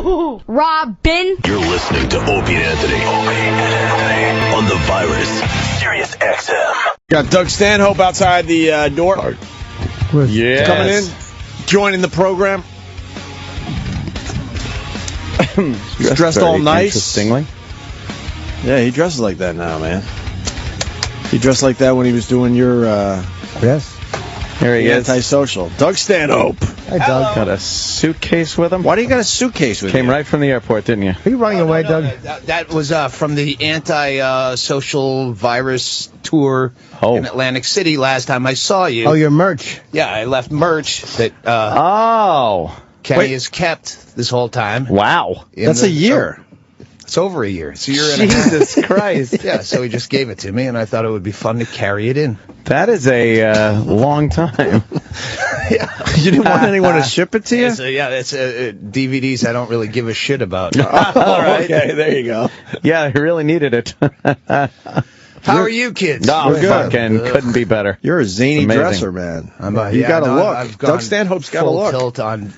Robin. You're listening to Opie Anthony. On the virus. Sirius XM. Got Doug Stanhope outside the door. Yes. Coming in, joining the program. He's dressed all nice. Interestingly. Yeah, he dresses like that now, man. He dressed like that when he was doing your Yes. Here he is. Antisocial. Doug Stanhope. Hey, Doug. Got a suitcase with him. Why do you got a suitcase with you? Came right from the airport, didn't you? Are you running away, Doug? That was from the anti-social virus tour in Atlantic City last time I saw you. Oh, your merch. Yeah, I left merch that Oh. Kenny has kept this whole time. Wow. That's a year. It's over a year. It's a year and a half. Jesus Christ. Yeah, so he just gave it to me, and I thought it would be fun to carry it in. That is a long time. Yeah. You didn't want anyone to ship it to you? It's DVDs I don't really give a shit about. All right. Okay, there you go. Yeah, I really needed it. How are you kids? No, We're good. fucking couldn't be better. You're a zany Amazing. dresser, man. You Yeah, got a no, look. I've gone Doug Stanhope's got a full look. tilt on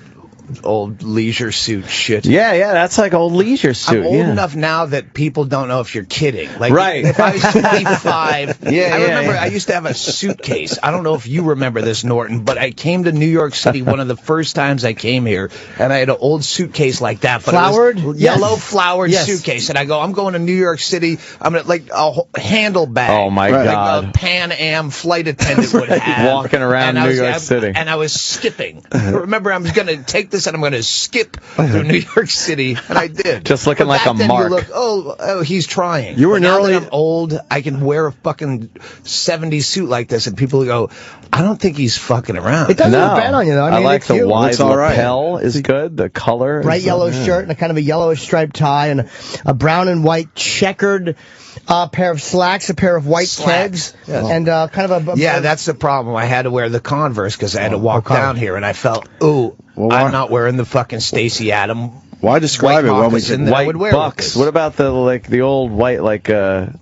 old leisure suit shit. Yeah, that's like old leisure suit. I'm old yeah. enough now that people don't know if you're kidding. Like, Right. If I was 25, I remember yeah. I used to have a suitcase. I don't know if you remember this, Norton, but I came to New York City one of the first times I came here, and I had an old suitcase like that. But Flowered? It was Yes. yellow flowered Yes. suitcase. And I go, I'm going to New York City. I'm gonna, like a handle bag. Oh, my God. Like a Pan Am flight attendant would have. Walking around And I New was- York City. And I was skipping. Remember, I'm going to take this and I'm going to skip through New York City, and I did. Just looking But like back a then mark. You look, oh, he's trying. You were But now early- that I'm old, I can wear a fucking 70s suit like this, and people go, I don't think he's fucking around. It doesn't look bad on you, though. I mean, like it's the cute. wide It's all right. lapel is good. The color. Bright is, yellow shirt and a kind of a yellowish striped tie and a brown and white checkered pair of slacks, a pair of white Slacks. kegs, and kind of a... Yeah, that's the problem. I had to wear the Converse because I had to walk okay. down here, and I felt, ooh, Well, I'm why- not wearing the fucking Stacey Adam. Why describe White it when we moccasin can... that I White would wear bucks. with this. What about the old white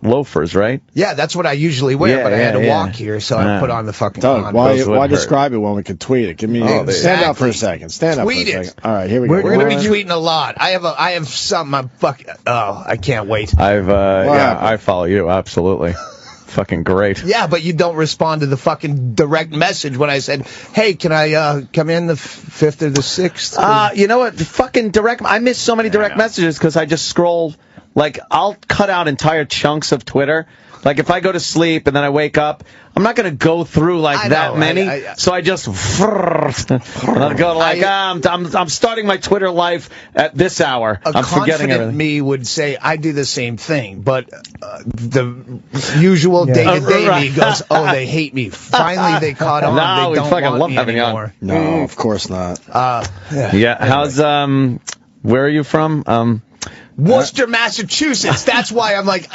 loafers, right? Yeah, that's what I usually wear, Yeah, but I had to yeah, walk yeah. here, so I Yeah. put on the fucking Doug, Converse. why would hurt. describe it when we can tweet it? Give me stand up for a second. Stand up Tweet for a it. second. All right, here we go. We're going to be One- tweeting a lot. I have something. I'm fucking. Oh, I can't wait. I follow you absolutely. Fucking great. Yeah, but you don't respond to the fucking direct message when I said, "Hey, can I come in the 5th or the 6th?" You know what? Fucking direct. I miss so many direct messages because I just scroll. Like, I'll cut out entire chunks of Twitter. Like, if I go to sleep and then I wake up, I'm not going to go through like I that know, many. so I just and I'll go like, I'm starting my Twitter life at this hour. A I'm forgetting confident everything. me would say I do the same thing, but the usual day-to-day Right. me goes, "Oh, they hate me." Finally, they caught on. No, they we don't fucking want love me having you on. anymore. No, of course not. Yeah. How's where are you from? Worcester, Massachusetts. That's why I'm like,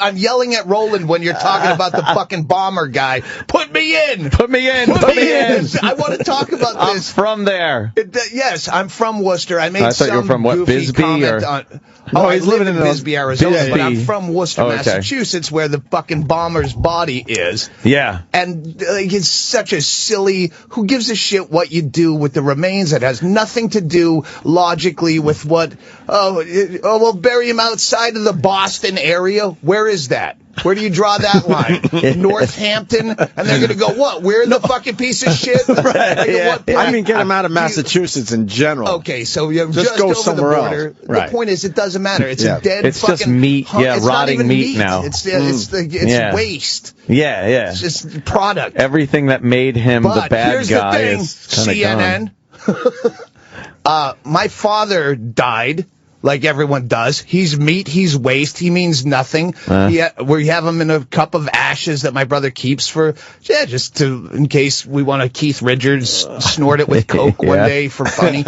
I'm yelling at Roland when you're talking about the fucking bomber guy. Put me in. Put me in. Put me in. I want to talk about I'm this. from there. Yes, I'm from Worcester. I made I thought you were some from what, goofy Bisbee, comment or- on. No, I he's live living in in Bisbee, Arizona, Bisbee. but I'm from Worcester, Oh, okay. Massachusetts, where the fucking bomber's body is. Yeah. And it's such a silly. Who gives a shit what you do with the remains? It has nothing to do logically with what. We'll bury him outside of the Boston area. Where is that? Where do you draw that line? Northampton? And they're going to go, what? We're the fucking piece of shit? Like, at what point- I mean, get him out of Massachusetts in general. Okay, so you're Just just go over somewhere the else. border. Right. The point is, it doesn't matter. It's Yeah. a dead It's fucking... just meat. Yeah, it's not rotting even meat now. It's Yeah. waste. Yeah. It's just product. Everything that made him But the bad here's guy the thing, is kind of CNN. My father died, like everyone does. He's meat, he's waste, he means nothing. We have him in a cup of ashes that my brother keeps for, just in case we want to Keith Richards snort it with Coke one day for funny.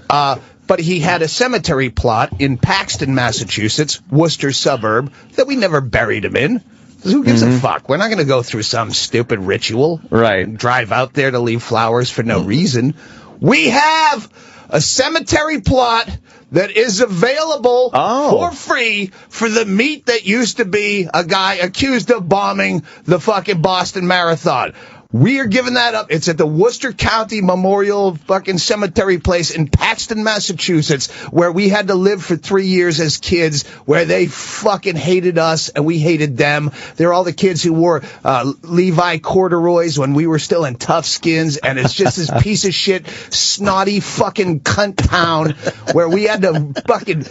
But he had a cemetery plot in Paxton, Massachusetts, Worcester suburb, that we never buried him in. Who gives a fuck? We're not going to go through some stupid ritual. Right. And drive out there to leave flowers for no reason. We have a cemetery plot that is available for free for the meat that used to be a guy accused of bombing the fucking Boston Marathon. We are giving that up. It's at the Worcester County Memorial fucking Cemetery place in Paxton, Massachusetts, where we had to live for 3 years as kids, where they fucking hated us and we hated them. They're all the kids who wore Levi corduroys when we were still in tough skins, and it's just this piece of shit, snotty fucking cunt town where we had to fucking...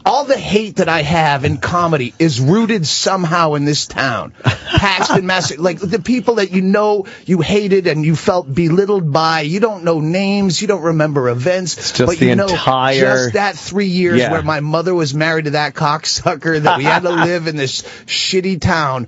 All the hate that I have in comedy is rooted somehow in this town. Paxton, Massachusetts. Like, the people that you know... You hated and you felt belittled by. You don't know names. You don't remember events. It's just but the you know entire... just that 3 years where my mother was married to that cocksucker, that we had to live in this shitty town.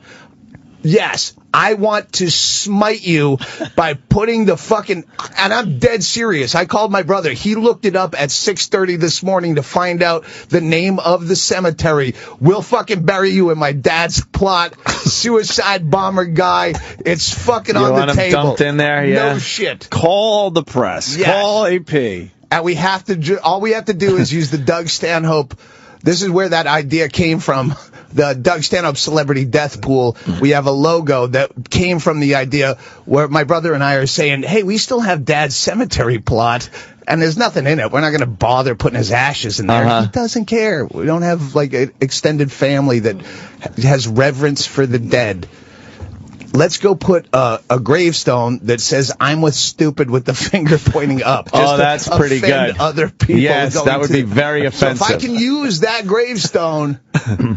Yes, I want to smite you by putting the fucking... And I'm dead serious. I called my brother. He looked it up at 6:30 this morning to find out the name of the cemetery. We'll fucking bury you in my dad's plot. Suicide bomber guy. It's fucking on the table. Dumped in there? Yeah. No shit. Call the press. Yes. Call AP. And we have to... All we have to do is use the Doug Stanhope... This is where that idea came from. The Doug Stanhope Celebrity Death Pool. We have a logo that came from the idea where my brother and I are saying, hey, we still have Dad's cemetery plot, and there's nothing in it. We're not going to bother putting his ashes in there. He doesn't care. We don't have, like, an extended family that has reverence for the dead. Let's go put a gravestone that says "I'm with stupid" with the finger pointing up. Just that's pretty good. Other people. Yes, that would be very offensive. So if I can use that gravestone,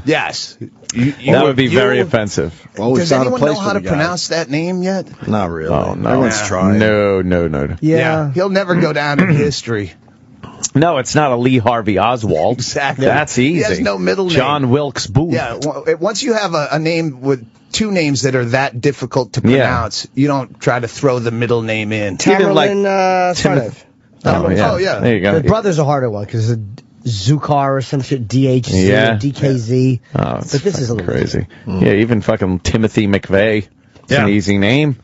yes, that would be very offensive. Well, does anyone know how to pronounce that name yet? Not really. Oh, no. Everyone's trying. No. Yeah, he'll never go down in history. No, it's not a Lee Harvey Oswald. Exactly. That's easy. He has no middle name. John Wilkes Booth. Yeah, once you have a name with two names that are that difficult to pronounce, you don't try to throw the middle name in. Tamerlan Stanhope. Oh, yeah. There you go. The brother's a harder one because Zukar or some shit, DHZ, or DKZ. Oh, but this is a little crazy. Yeah, even fucking Timothy McVeigh. It's an easy name.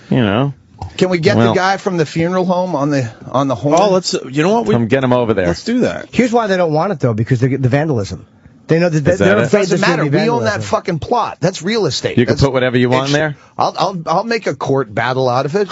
You know. Can we get the guy from the funeral home on the horn? Oh, let's. You know what? Come get him over there. Let's do that. Here's why they don't want it though, because the vandalism. They know that they're afraid doesn't matter. We own that fucking plot. That's real estate. You can put whatever you want there. I'll make a court battle out of it.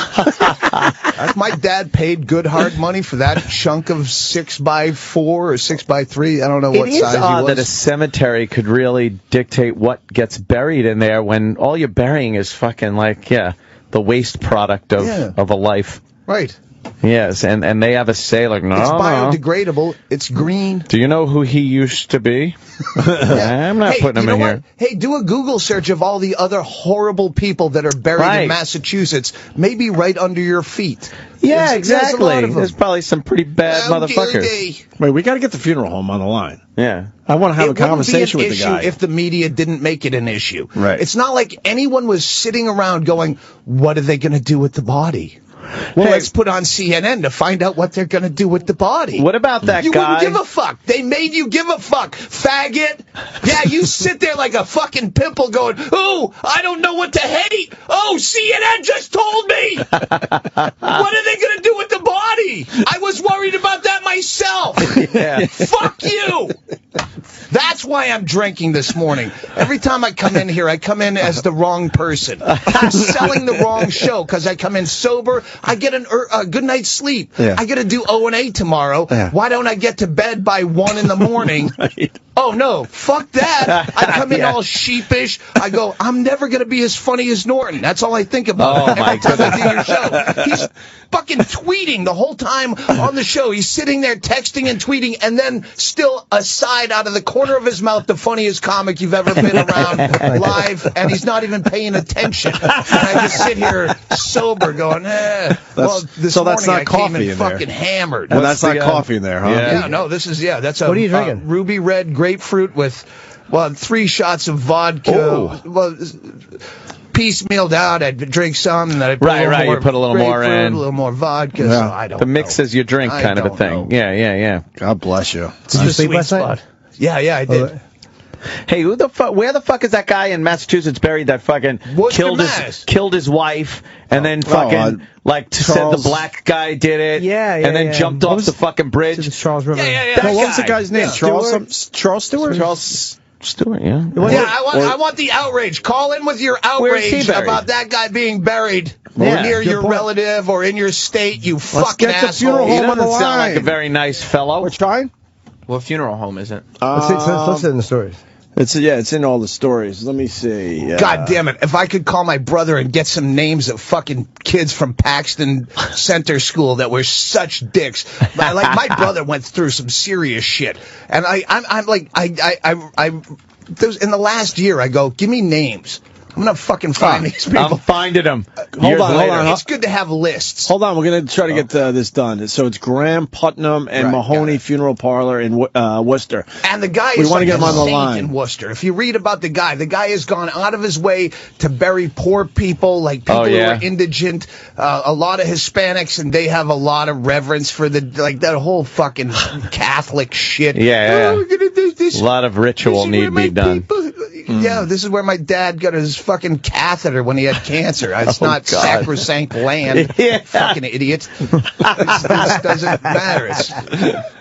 My dad paid good hard money for that chunk of 6x4 or 6x3. I don't know what size he was. It is odd that a cemetery could really dictate what gets buried in there when all you're burying is fucking the waste product of a life. Right. Yes, and they have a say like, no, it's biodegradable. It's green. Do you know who he used to be? I'm not putting him in here. Hey, do a Google search of all the other horrible people that are buried in Massachusetts, maybe right under your feet. Yeah, exactly. There's probably some pretty bad motherfuckers. Wait, we got to get the funeral home on the line. Yeah. I want to have a conversation with the guy. If the media didn't make it an issue. Right. It's not like anyone was sitting around going, what are they going to do with the body? Well, let's put on CNN to find out what they're going to do with the body. What about that guy? You wouldn't give a fuck. They made you give a fuck, faggot. Yeah, you sit there like a fucking pimple going, oh, I don't know what to hate. Oh, CNN just told me. What are they going to do with the body? I was worried about that myself. Yeah. Fuck you. That's why I'm drinking this morning. Every time I come in here, I come in as the wrong person. I'm selling the wrong show because I come in sober. I get a good night's sleep. Yeah. I got to do O&A tomorrow. Yeah. Why don't I get to bed by 1 in the morning? Right. Oh, no. Fuck that. I come in all sheepish. I go, I'm never going to be as funny as Norton. That's all I think about every time I do your show. He's fucking tweeting the whole time on the show. He's sitting there texting and tweeting, and then still aside out of the corner of his mouth, the funniest comic you've ever been around live, and he's not even paying attention. And I just sit here sober going, well, this morning I came in fucking hammered. Well, that's not coffee in there, huh? Yeah, no, this is, that's a what are you drinking? Ruby red grapefruit with, 3 shots of vodka. Oh. Well, piecemealed out. I'd drink some, and then I put you put a little more in, a little more vodka. Yeah. So I don't. The mix as you drink, kind of a thing. Know. Yeah. God bless you. Did you sleep last night? Yeah, I did. Hey, where the fuck is that guy in Massachusetts buried that fucking killed his wife and then fucking said the black guy did it? And then jumped off the fucking bridge. To the Charles River. Yeah. What was the guy's name? Charles Stewart? Charles Stewart, yeah. I want the outrage. Call in with your outrage about that guy being buried. Yeah, near good your point. relative or in your state, you Let's fucking get the asshole. funeral He home on doesn't the sound like a line. very nice fellow. We're trying. What funeral home is it? Let's listen to the stories. It's in all the stories. Let me see. God damn it. If I could call my brother and get some names of fucking kids from Paxton Center School that were such dicks. Like, my brother went through some serious shit. And I'm like, in the last year, I go, give me names. I'm going to fucking find these people. I'm finding them. Hold on. It's good to have lists. Hold on, we're going to try to get this done. So it's Graham Putnam and Right, Mahoney got it. Funeral Parlor in Worcester. And the guy We is wanna like get him a on the saint line. in Worcester. If you read about the guy has gone out of his way to bury poor people, like people who are indigent, a lot of Hispanics, and they have a lot of reverence for that whole fucking Catholic shit. Yeah. Oh, we're gonna do this. A lot of ritual need to be done. Yeah, this is where my dad got his fucking catheter when he had cancer. It's not God. sacrosanct land. Yeah. Fucking idiot. This doesn't matter.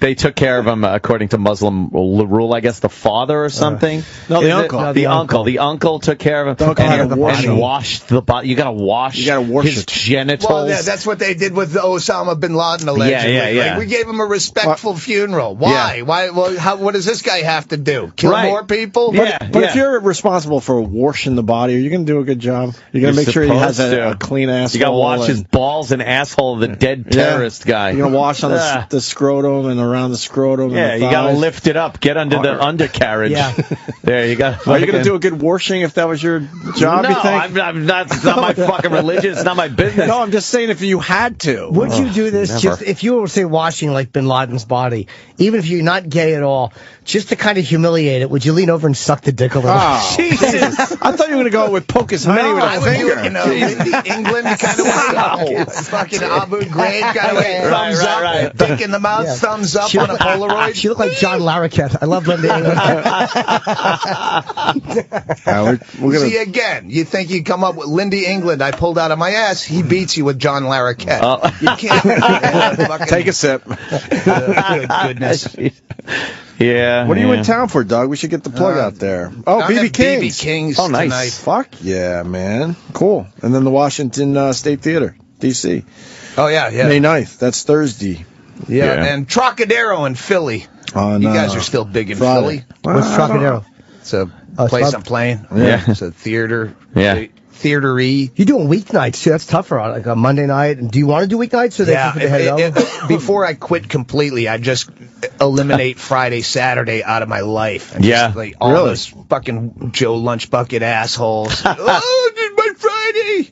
They took care of him according to Muslim rule, I guess, the father or something. No, the Is it? uncle. No, The uncle. The uncle took care of him. The uncle had to wash him. washed the body. You gotta wash his it. genitals. Well, yeah, that's what they did with Osama bin Laden, allegedly. Yeah. Like, we gave him a respectful funeral. Why? Yeah. Why? Well, what does this guy have to do? Kill Right. more people? But if you're responsible for washing the body, are you going to do a good job? You're going to You're make sure he has supposed a to. clean asshole. You gotta wash his balls and asshole of the dead terrorist guy. You're going to wash on the scrotum and around the scrotum. Yeah, and the you gotta thighs. lift it up. Get under the undercarriage. Yeah. There you go. Are you going to do a good washing if that was your job, No, you think? I'm not. It's not my fucking religion. It's not my business. No, I'm just saying if you had to. Would you do this never. just if you were, say, washing like Bin Laden's body, even if you're not gay at all, just to kind of humiliate it? Would you lean over and suck the dick a little? Oh, Jesus. I thought you were going to go with poke his honey with I a would do finger. it in a Lindy England kind of way. Fucking Abu Ghraib kind of way. Right, Thumbs up, right. dick in the mouth, Yeah. thumbs up She on a looked- Polaroid. She looked like John Larroquette. I love Linda England. We're See, gonna, again, you think you come up with Lindy England, I pulled out of my ass, he beats you with John Larroquette. Oh. You can't. take a sip. Good goodness. Yeah. What are you yeah. in town for, Doug? We should get the plug out there. Oh, I'm BB at King's. BB King's Oh, nice. tonight. Fuck yeah, man. Cool. And then the Washington State Theater, D.C. Oh, yeah. May 9th. That's Thursday. Yeah. And Trocadero in Philly. On, You guys are still big in Friday. Philly. What's Trocadero? It's a Oh, place club? I'm playing. Yeah. It's a theater. Yeah. Theater-y. You're doing weeknights too. That's tougher. Like a Monday night. And do you want to do weeknights or they Yeah, keep it headed over? before I quit completely, I just eliminate Friday, Saturday out of my life. And Yeah. just, like, all Really? those fucking Joe Lunchbucket assholes. Oh, it's my Friday.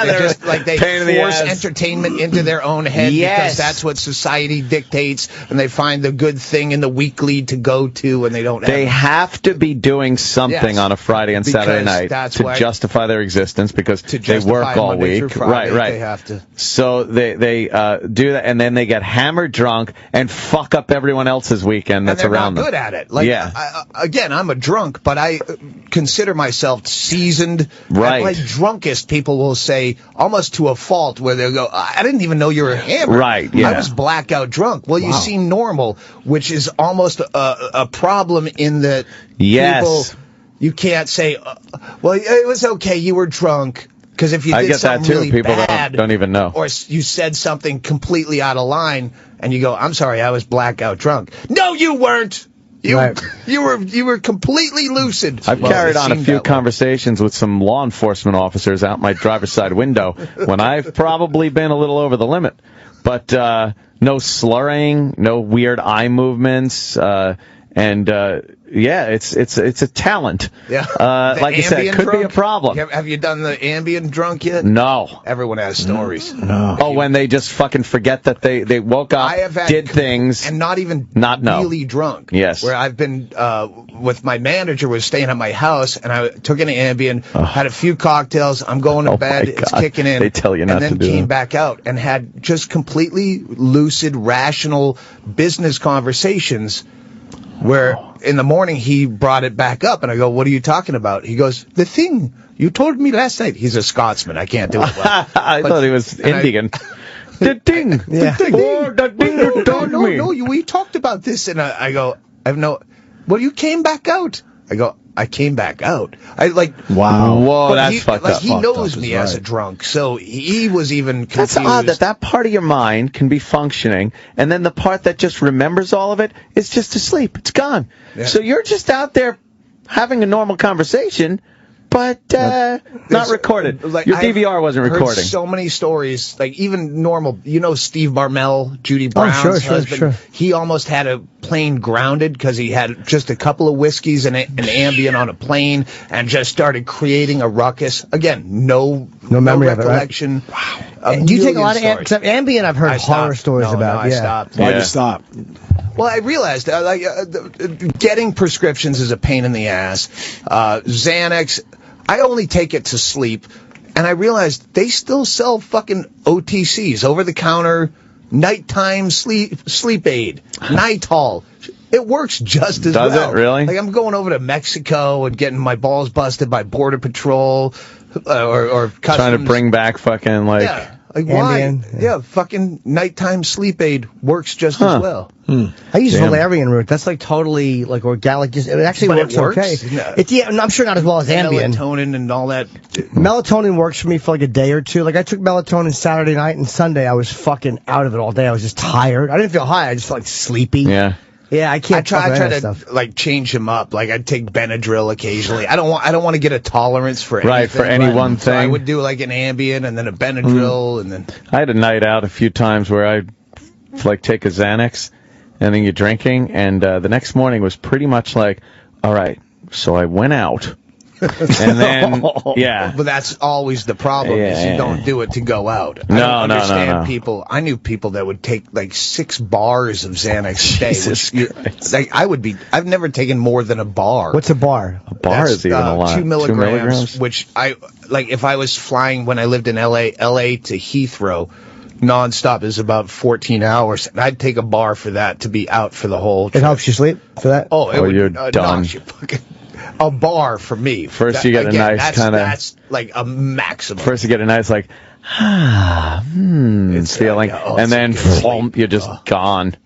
They're just like they Pain in the force ass. entertainment into their own head Yes. because that's what society dictates, and they find the good thing in the weekly to go to, and they don't. They have to be doing something Yes. on a Friday and Saturday Because night that's to why- justify their existence because to they justify work all Monday through week. Friday, Right. They have to. So they do that, and then they get hammered drunk and fuck up everyone else's weekend that's and they're around not them. good at it. Like, Yeah. again, I'm a drunk, but I consider myself seasoned. Right. At my drunkest, people will say, almost to a fault, where they'll go, I didn't even know you were hammered. Right, yeah. I was blackout drunk. Well, you seem normal, which is almost a problem in that Yes. people, you can't say, well, it was okay, you were drunk. Because if you I did get that something too. really People bad, don't even know. or you said something completely out of line, and you go, "I'm sorry, I was blackout drunk." No, you weren't. You Right. you were completely lucid. I've Well, carried it on a seemed few that way. conversations with some law enforcement officers out my driver's side window when I've probably been a little over the limit. But no slurring, no weird eye movements, and yeah, it's a talent. Yeah. Like you said, it could be a problem. Have you done the Ambien drunk yet? No. Everyone has stories. No. Oh, when they just fucking forget that they woke up, I have had did things, and not even not know. really drunk. Yes. Where I've been with my manager, was staying at my house, and I took an Ambien, had a few cocktails. I'm going to Oh, bed. my It's God. kicking in. They tell you not and then to do came that. back out and had just completely lucid, rational business conversations. Where in the morning he brought it back up, and I go, "What are you talking about?" He goes, "The thing you told me last night." He's a Scotsman. I can't do it well. I But- thought he was and I- Indian. The thing. Yeah. The thing. Oh, the thing you told me. No, we talked about this, and I go, I have no. Well, you came back out. I go, I came back out. I like. Wow. Whoa, But that's he, fucked like, up. He knows up me is as a right. drunk, so he was even confused. That's odd that part of your mind can be functioning, and then the part that just remembers all of it is just asleep. It's gone. Yeah. So you're just out there having a normal conversation, but not recorded. Like, Your I've DVR wasn't heard recording. so many stories, like even normal. You know, Steve Barmel, Judy Oh, Brown's sure, husband. sure. He almost had a plane grounded because he had just a couple of whiskeys and an Ambien on a plane, and just started creating a ruckus. Again, no memory of it, right? recollection. Wow. Do you take a lot of Ambien? I've heard horror stories about. I stopped. Why'd Yeah. you stop? Well, I realized getting prescriptions is a pain in the ass. Xanax, I only take it to sleep, and I realized they still sell fucking OTCs, over the counter, nighttime sleep aid, Nitol. It works just as well. Does it really? Like I'm going over to Mexico and getting my balls busted by Border Patrol or customs. Trying to bring back fucking like. Yeah. Like why? Ambien. Yeah, fucking nighttime sleep aid works just as well. I use Damn. Valerian root. That's like totally like organic. Just, it actually But it works, works? okay. Yeah. It's I'm sure not as well as Ambien. Melatonin and all that. Melatonin works for me for like a day or two. Like I took melatonin Saturday night and Sunday. I was fucking out of it all day. I was just tired. I didn't feel high. I just felt like sleepy. Yeah. Yeah, I can't. I try to stuff. like change him up. Like I'd take Benadryl occasionally. I don't want to get a tolerance for anything. Right, for any one So I thing. would do like an Ambien and then a Benadryl and then. I had a night out a few times where I'd like take a Xanax and then you're drinking, and the next morning was pretty much like, all right, so I went out. And then, yeah. But that's always the problem. Is you don't do it to go out. I No, don't no, understand no. people. I knew people that would take like 6 bars of Xanax a day. Jesus Christ. Like I've never taken more than a bar. What's a bar? A bar That's, is even a lot. 2 milligrams, 2 milligrams? which I like. If I was flying when I lived in LA to Heathrow, nonstop is about 14 hours, and I'd take a bar for that to be out for the whole It trip. helps you sleep for that. Oh, it Oh, would you're knock done. you fucking. A bar for me. First you get a nice kinda- That's like a maximum. First you get a nice like, It's feeling, oh, and it's then a good sleep. you're just gone,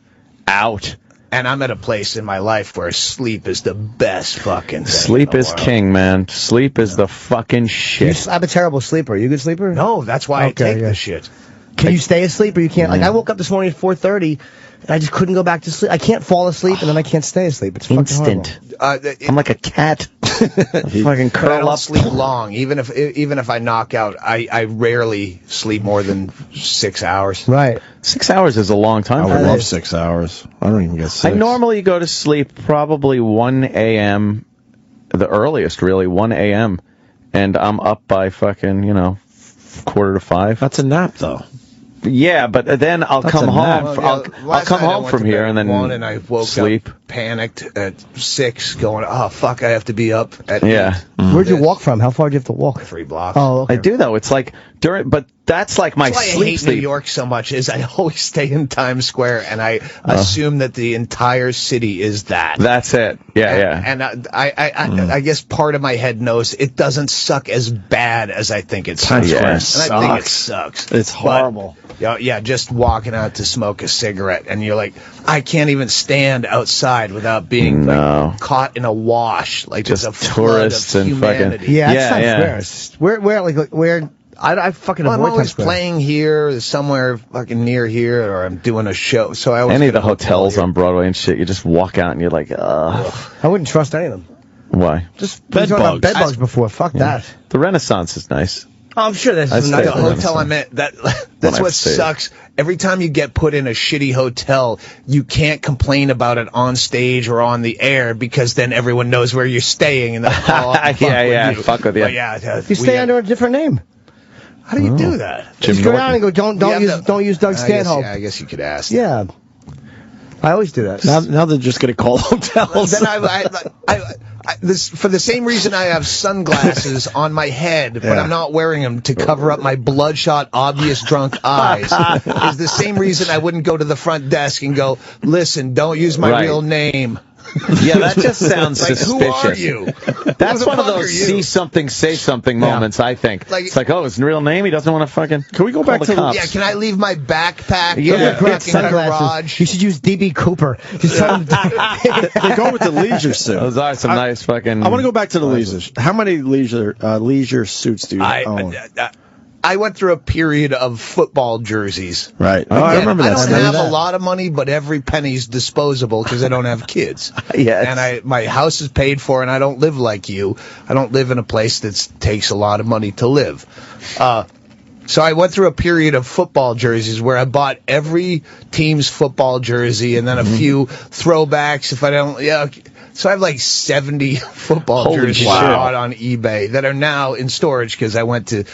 out. And I'm at a place in my life where sleep is the best fucking thing. Sleep in the is world. king, man. Sleep is the fucking shit. I'm a terrible sleeper. Are you a good sleeper? No, that's why I Okay, take yeah. the shit. Can you stay asleep or you can't? Like I woke up this morning at 4:30 and I just couldn't go back to sleep. I can't fall asleep and then I can't stay asleep. It's fucking Instant. horrible. I'm like a cat. Fucking But I curl don't up. sleep long. Even if I knock out, I rarely sleep more than 6 hours. Right. 6 hours is a long time I for would me. love 6 hours. I don't even get 6. I normally go to sleep probably 1 a.m., the earliest, really, 1 a.m., and I'm up by fucking, 4:45. That's a nap, though. Yeah, but then I'll That's come a nap. home. Well, yeah, I'll last come night I home went from to here bed and at then 1 and I woke sleep. up panicked at 6, going, oh fuck, I have to be up at Yeah. 8. Where'd you walk from? How far do you have to walk? 3 blocks. Oh, okay. I do though. It's like but that's like my That's why I sleep. hate New York so much. Is I always stay in Times Square and I assume that the entire city is that. That's it. Yeah, yeah. And I guess part of my head knows it doesn't suck as bad as I think it sucks. Times Square And I think it sucks. sucks. It's horrible. Yeah, just walking out to smoke a cigarette, and you're like, I can't even stand outside without being like, caught in a wash, like Just there's a flood tourists of and humanity. fucking- Yeah, Yeah, it's Times yeah. Square. Where I fucking Well, I'm avoid Times always Square. playing here, somewhere fucking near here, or I'm doing a show. So I always Any of get the a hotel hotels here. on Broadway and shit, you just walk out and you're like, ugh. I wouldn't trust any of them. Why? Just we talked about bugs. bed bugs before. Fuck that. The Renaissance is nice. Oh, I'm sure there's I some stay nice The at the ones. hotel I'm at, that's I've what stayed. sucks. Every time you get put in a shitty hotel, you can't complain about it on stage or on the air because then everyone knows where you're staying and they'll call up and fuck Yeah, with you. fuck with you. But yeah, You stay under a different name. How do you do that? Jim Just go Norton. down and go. Don't use Doug Stanhope. I guess you could ask. Yeah. I always do that. Now they're just going to call hotels. Then this for the same reason I have sunglasses on my head, but I'm not wearing them to cover up my bloodshot, obvious drunk eyes. Is the same reason I wouldn't go to the front desk and go, "Listen, don't use my Right. real name." Yeah, that just sounds Like, suspicious. who are you? That's Who the one of fuck those are you? see something, say something moments, I think. Like- It's like, oh, his real name? He doesn't want to fucking Can we go call back the to the- cops. Yeah, can I leave my backpack Yeah. in the Great fucking sunglasses. garage? You should use DB Cooper. Just tell him They go with the leisure suit. Those are some nice fucking... I want to go back to the leisure. How many leisure suits do you own? I went through a period of football jerseys. Right. Oh, I Again, remember that. I don't Remember have that. a lot of money, but every penny's disposable because I don't have kids. Yes. And my house is paid for, and I don't live like you. I don't live in a place that takes a lot of money to live. So I went through a period of football jerseys where I bought every team's football jersey and then a few throwbacks if I don't... Yeah. So I have like 70 football Holy jerseys shit. I bought on eBay that are now in storage because I went to...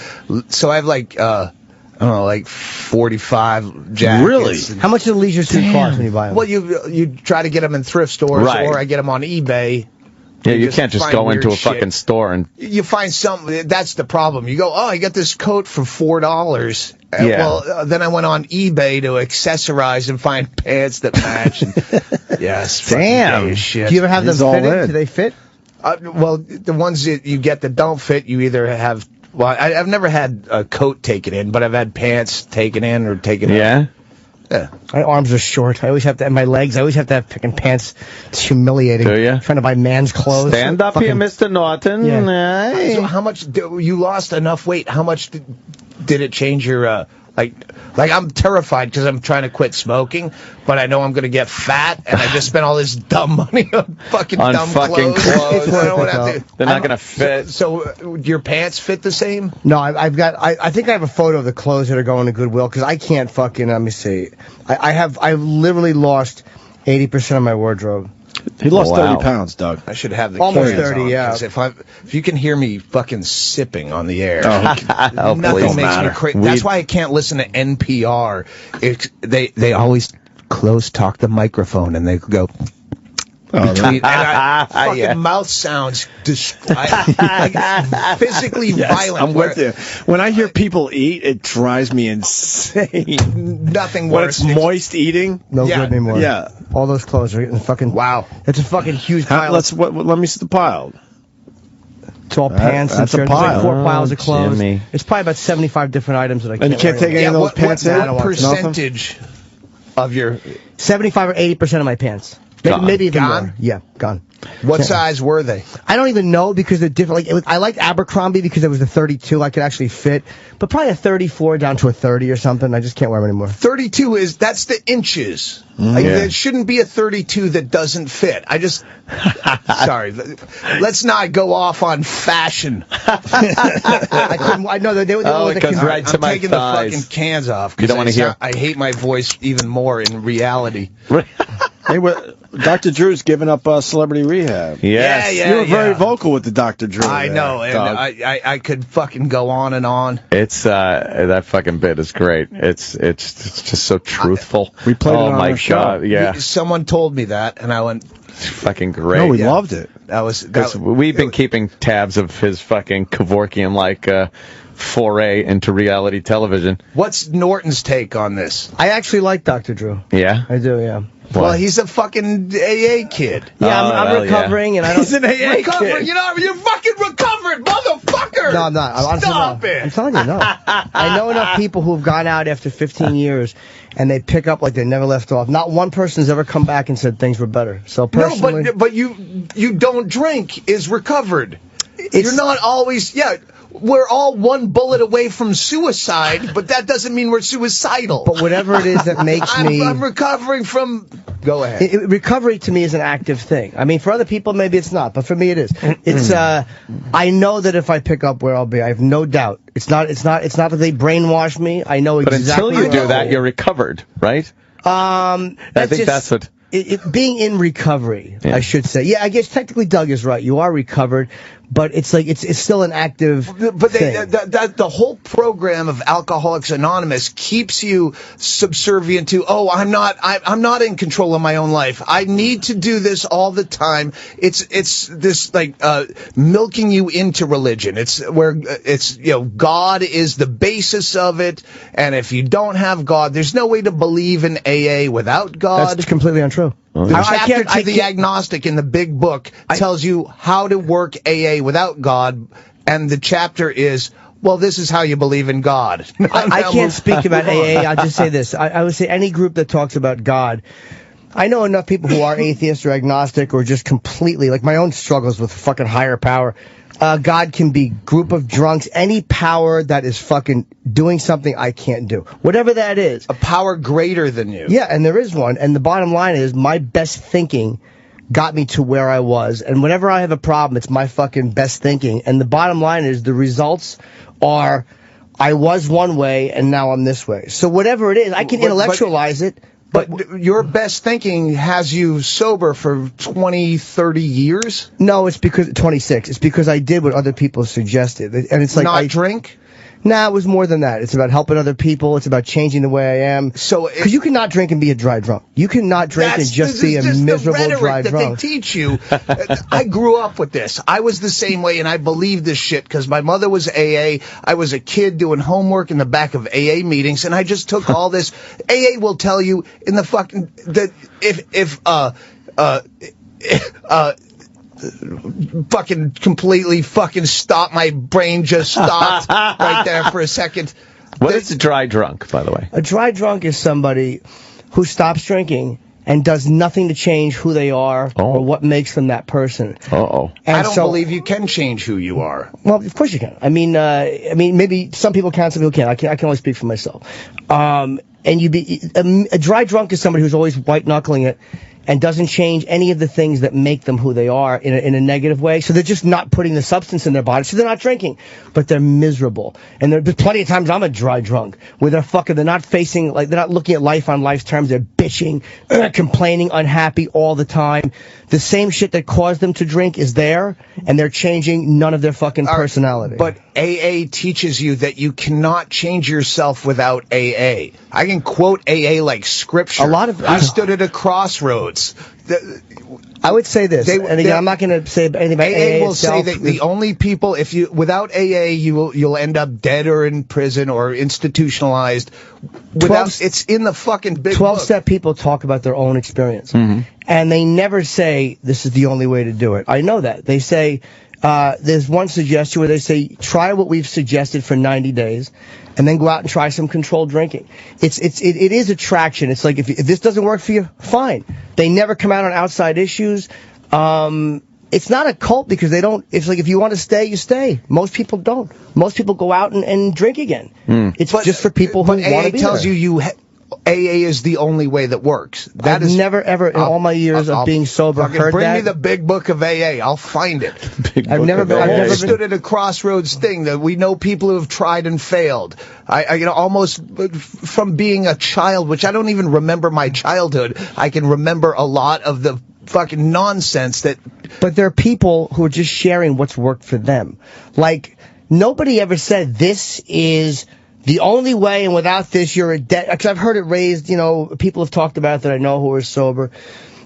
So I have like... I don't know, like 45 jackets. Really? How much do the leisure suit cost when you buy them? Well, you try to get them in thrift stores, Right. or I get them on eBay. Yeah, you can't just find go into a weird shit. fucking store and... You find something. That's the problem. You go, oh, I got this coat for $4. Yeah. Well, then I went on eBay to accessorize and find pants that match. And, yes. fucking Damn. gay as shit. Do you ever have them He's all fitted? in. Do they fit? Well, the ones that you get that don't fit, you either have. Well, I've never had a coat taken in, but I've had pants taken in or taken out. Yeah? Yeah. My arms are short. I always have to, and my legs, I always have to have fucking pants. It's humiliating. Do ya? Trying to buy man's clothes. Stand up Fucking- here, Mr. Norton. Yeah. Aye. So how much you lost enough weight? How much did it change your like I'm terrified because I'm trying to quit smoking, but I know I'm going to get fat, and I just spent all this dumb money on fucking On dumb fucking clothes. clothes. I don't have to- They're not going to fit. So your pants fit the same? No, I've got. I think I have a photo of the clothes that are going to Goodwill because I can't fucking. Let me see. I literally lost 80% of my wardrobe. He lost Wow. 30 pounds, Doug. I should have the Almost cans 30, on, yeah. 'cause If you can hear me fucking sipping on the air, Oh, nothing please. makes me crazy. That's why I can't listen to NPR. They always close talk the microphone and they go. Between, and fucking Yeah. mouth sounds physically violent. I'm with you. When I hear people eat, it drives me insane. Nothing When worse. it's moist eating. No Yeah, good anymore. yeah. All those clothes are getting fucking. Wow. It's a fucking huge pile. Let me see the pile. It's all pants and that's a shirts. It's like pile. 4 piles of clothes. Jimmy. It's probably about 75 different items that I can't. And you can't wear take any anymore. of those pants in? I don't What want percentage of your 75 or 80% of my pants. Maybe even Gone? more. Yeah, gone. what size were they? I don't even know because they're different. Like I liked Abercrombie because it was a 32. I could actually fit, but probably a 34 down to a 30 or something. I just can't wear them anymore. 32 that's the inches. Like, there shouldn't be a 32 that doesn't fit. Sorry. Let's not go off on fashion. I couldn't. I know they were Oh, the it goes right to I'm my taking thighs. the fucking cans off. 'Cause You don't wanna hear- I hate my voice even more in reality. Hey, Dr. Drew's giving up celebrity rehab. Yes. Yeah, You were very yeah. vocal with the Dr. Drew. I there, know, and Doug. I could fucking go on and on. It's that fucking bit is great. It's just so truthful. We played it oh on my our show. god, yeah, Someone told me that, and I went, fucking great. no, we yeah. loved it. Because we've been keeping tabs of his fucking Kevorkian like foray into reality television. What's Norton's take on this? I actually like Dr. Drew. Yeah. I do. Yeah. Well, he's a fucking AA kid. Yeah, Oh, I'm well, recovering, and I don't. He's an AA Recover, kid. you're fucking recovered, motherfucker! No, I'm not. I'm Stop it! I'm telling you, no. I know enough people who've gone out after 15 years, and they pick up like they never left off. Not one person's ever come back and said things were better. So personally, No, but you don't drink is recovered. You're not always we're all one bullet away from suicide, but that doesn't mean we're suicidal. but whatever it is that makes me. I'm recovering from. Go ahead. Recovery to me is an active thing. I mean, for other people, maybe it's not, but for me, it is. It's. I know that if I pick up where I'll be, I have no doubt. It's not that they brainwash me. I know But exactly. until you do where that, I'll be. you're recovered, right? I think that's what- being in recovery, Yeah. I should say. Yeah, I guess technically Doug is right. You are recovered, but it's like it's still an active But thing. the whole program of Alcoholics Anonymous keeps you subservient to. Oh, I'm not in control of my own life. I need to do this all the time. It's this like milking you into religion. It's where it's God is the basis of it, and if you don't have God, there's no way to believe in AA without God. That's completely untrue. The I chapter can't- to the agnostic in the big book tells you how to work AA without God, and the chapter is, well, this is how you believe in God. I can't speak about AA. I'll just say this. I would say any group that talks about God. I know enough people who are atheists or agnostic or just completely, like my own struggles with fucking higher power. God can be group of drunks, any power that is fucking doing something I can't do. Whatever that is. A power greater than you. Yeah, and there is one. And the bottom line is my best thinking got me to where I was. And whenever I have a problem, it's my fucking best thinking. And the bottom line is the results are I was one way and now I'm this way. So whatever it is, I can intellectualize it. But your best thinking has you sober for 20, 30 years? No, it's because 26. It's because I did what other people suggested. And it's like Not drink? Nah, it was more than that. It's about helping other people. It's about changing the way I am. So, because you cannot drink and be a dry drunk. You cannot drink and just be a miserable dry that drunk. They teach you. I grew up with this. I was the same way, and I believed this shit because my mother was AA. I was a kid doing homework in the back of AA meetings, and I just took all this. AA will tell you in the fucking that if fucking completely fucking stop. My brain just stopped right there for a second. What is a dry drunk, by the way? A dry drunk is somebody who stops drinking and does nothing to change who they are or what makes them that person. Uh-oh. I don't believe you can change who you are. Well, of course you can. I mean, maybe some people can, some people can't. I can only speak for myself. And a dry drunk is somebody who's always white knuckling it and doesn't change any of the things that make them who they are in a negative way. So they're just not putting the substance in their body. So they're not drinking, but they're miserable. And there's plenty of times I'm a dry drunk where they're not facing, like, they're not looking at life on life's terms. They're bitching, complaining, unhappy all the time. The same shit that caused them to drink is there, and they're changing none of their fucking personality. But AA teaches you that you cannot change yourself without AA. I can quote AA like scripture. I stood at a crossroads. I would say this, and again, I'm not going to say anything about AA. AA will say that the only people, without AA, you'll end up dead or in prison or institutionalized. It's in the fucking big 12-step people talk about their own experience, and they never say this is the only way to do it. I know that. They say there's one suggestion where they say try what we've suggested for 90 days. And then go out and try some controlled drinking. It is attraction. It's like if this doesn't work for you, fine. They never come out on outside issues. It's not a cult because they don't. It's like if you want to stay, you stay. Most people don't. Most people go out and drink again. It's just for people who want to be AA tells there. you AA is the only way that works. I've never, ever, in all my years of being sober, heard that. Bring me the big book of AA. I'll find it. I've never stood at a crossroads thing that we know people who have tried and failed. I almost from being a child, which I don't even remember my childhood, I can remember a lot of the fucking nonsense that. But there are people who are just sharing what's worked for them. Like, nobody ever said this is the only way, and without this, you're a dead. Because I've heard it raised, people have talked about it that I know who are sober.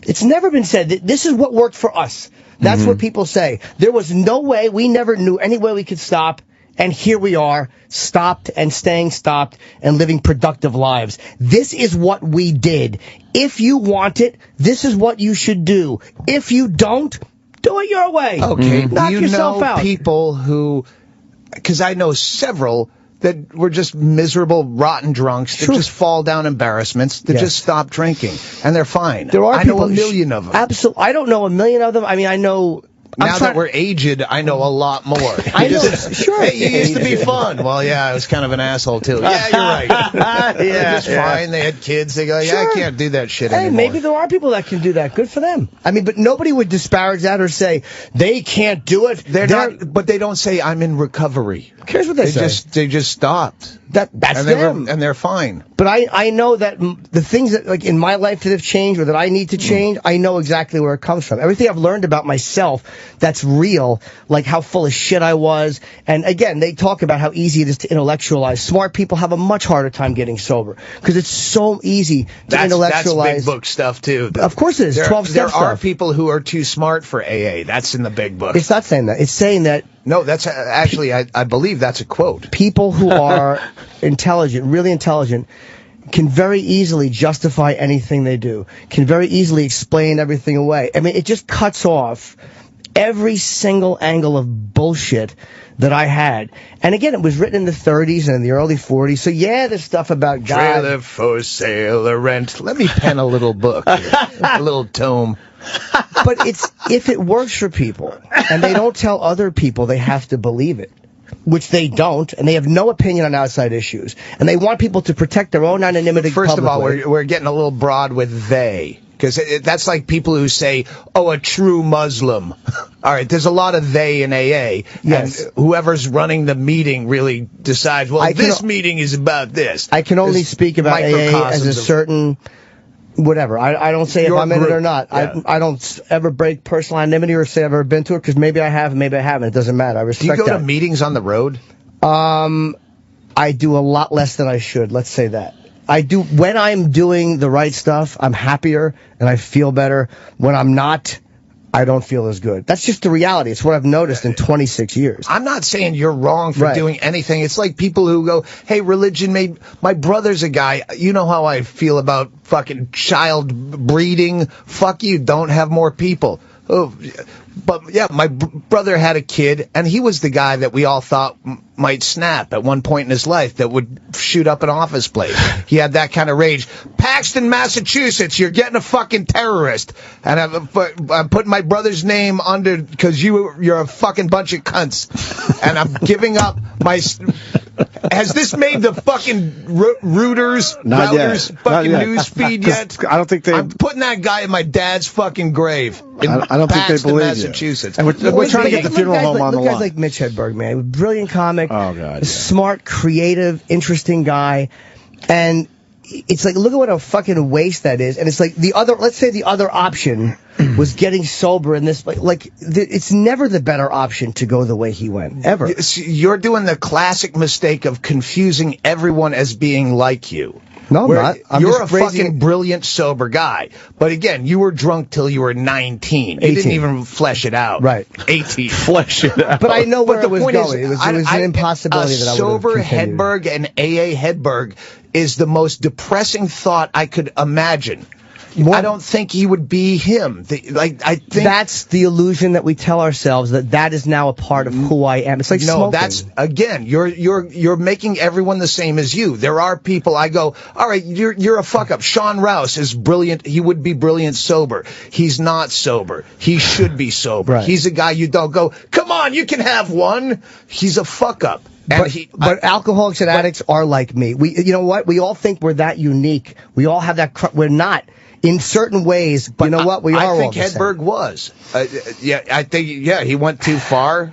It's never been said that this is what worked for us. That's what people say. There was no way, we never knew any way we could stop, and here we are, stopped and staying stopped and living productive lives. This is what we did. If you want it, this is what you should do. If you don't, do it your way. Okay, knock yourself out. People who, because I know several that were just miserable, rotten drunks that just fall down embarrassments, that just stop drinking, and they're fine. I know a million of them. Absolutely. I don't know a million of them. I mean, I know. Now that we're aged, I know a lot more. I know, sure. Hey, you used to be fun. Well, yeah, I was kind of an asshole, too. Yeah, you're right. They're just fine. They had kids. They go, I can't do that shit anymore. Maybe there are people that can do that. Good for them. I mean, but nobody would disparage that or say, they can't do it. They're not, but they don't say, I'm in recovery. Who cares what they say? They just stopped. That's them. And they're fine. But I know that the things that, like, in my life that have changed or that I need to change, I know exactly where it comes from. Everything I've learned about myself that's real, like how full of shit I was. And again, they talk about how easy it is to intellectualize. Smart people have a much harder time getting sober because it's so easy to intellectualize. That's big book stuff, too. Of course it is. 12 steps. There are people who are too smart for AA. That's in the big book. It's not saying that. It's saying that. No, that's actually, I believe that's a quote. People who are intelligent, really intelligent, can very easily justify anything they do, can very easily explain everything away. I mean, it just cuts off every single angle of bullshit that I had. And again, it was written in the 30s and in the early 40s. So yeah, there's stuff about God. Trailer for sale or rent. Let me pen a little book, a little tome. But if it works for people and they don't tell other people they have to believe it, which they don't, and they have no opinion on outside issues, and they want people to protect their own anonymity. First publicly. of all, we're getting a little broad with they. Because that's like people who say, oh, a true Muslim. All right, there's a lot of they in AA. Yes. And whoever's running the meeting really decides, well, this meeting is about this. I can only speak about AA as a certain... Whatever. I don't say if I'm in it or not. Yeah. I don't ever break personal anonymity or say I've ever been to it, because maybe I have, maybe I haven't. It doesn't matter. I respect that. Do you go to meetings on the road? I do a lot less than I should. Let's say that. I do. When I'm doing the right stuff, I'm happier and I feel better. When I'm not, I don't feel as good. That's just the reality. It's what I've noticed in 26 years. I'm not saying you're wrong for doing anything. It's like people who go, hey, religion made... My brother's a guy. You know how I feel about fucking child breeding? Fuck you. Don't have more people. Oh, but yeah, my brother had a kid, and he was the guy that we all thought might snap at one point in his life, that would shoot up an office place. He had that kind of rage. Paxton, Massachusetts, you're getting a fucking terrorist. And I'm putting my brother's name under, because you're a fucking bunch of cunts. And I'm giving up my... Has this made the fucking routers fucking news feed yet? I don't think they... I'm putting that guy in my dad's fucking grave. I don't think they believe Massachusetts. you. And we're trying to get the funeral home on the line. Guys like Mitch Hedberg, man. Brilliant comic. Oh, God. Smart, creative, interesting guy. And it's like, look at what a fucking waste that is. And it's like let's say the other option was getting sober in this, it's never the better option to go the way he went, ever. You're doing the classic mistake of confusing everyone as being like you. No, I'm not. You're a fucking brilliant, sober guy. But again, you were drunk till you were 19. 18. You didn't even flesh it out. Right. 18. Flesh it out. But I know where it was going. It was an an impossibility that I would have sober continued. Hedberg and AA Hedberg is the most depressing thought I could imagine. I don't think he would be him. I think that's the illusion that we tell ourselves, that is now a part of who I am. It's like smoking. That's again, you're making everyone the same as you. There are people I go, all right, you're a fuck up. Sean Rouse is brilliant. He would be brilliant sober. He's not sober. He should be sober. Right. He's a guy you don't go, come on, you can have one. He's a fuck up. But alcoholics and addicts are like me. You know what? We all think we're that unique. We all have that. We're not. In certain ways, but you know what? We are all the same. I think Hedberg was. I think, he went too far.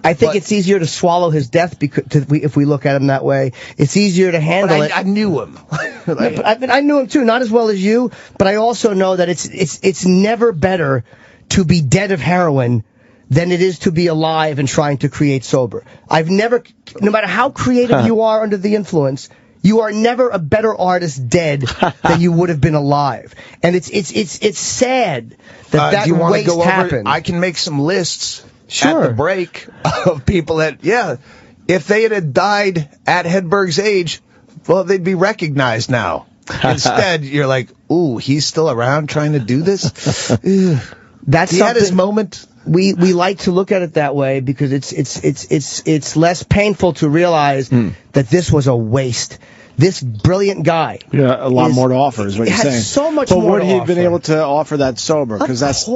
I think it's easier to swallow his death if we look at him that way. It's easier to handle it. I knew him. I knew him too, not as well as you, but I also know that it's never better to be dead of heroin than it is to be alive and trying to create sober. No matter how creative you are under the influence, you are never a better artist dead than you would have been alive. And it's sad that do you want waste to go happened. I can make some lists at the break of people that, if they had died at Hedberg's age, well, they'd be recognized now. Instead, you're like, ooh, he's still around trying to do this? He had his moment. We like to look at it that way because it's less painful to realize that this was a waste. This brilliant guy. Yeah, a lot more to offer is what you're saying. So much but more would he have been able to offer that sober? Because that's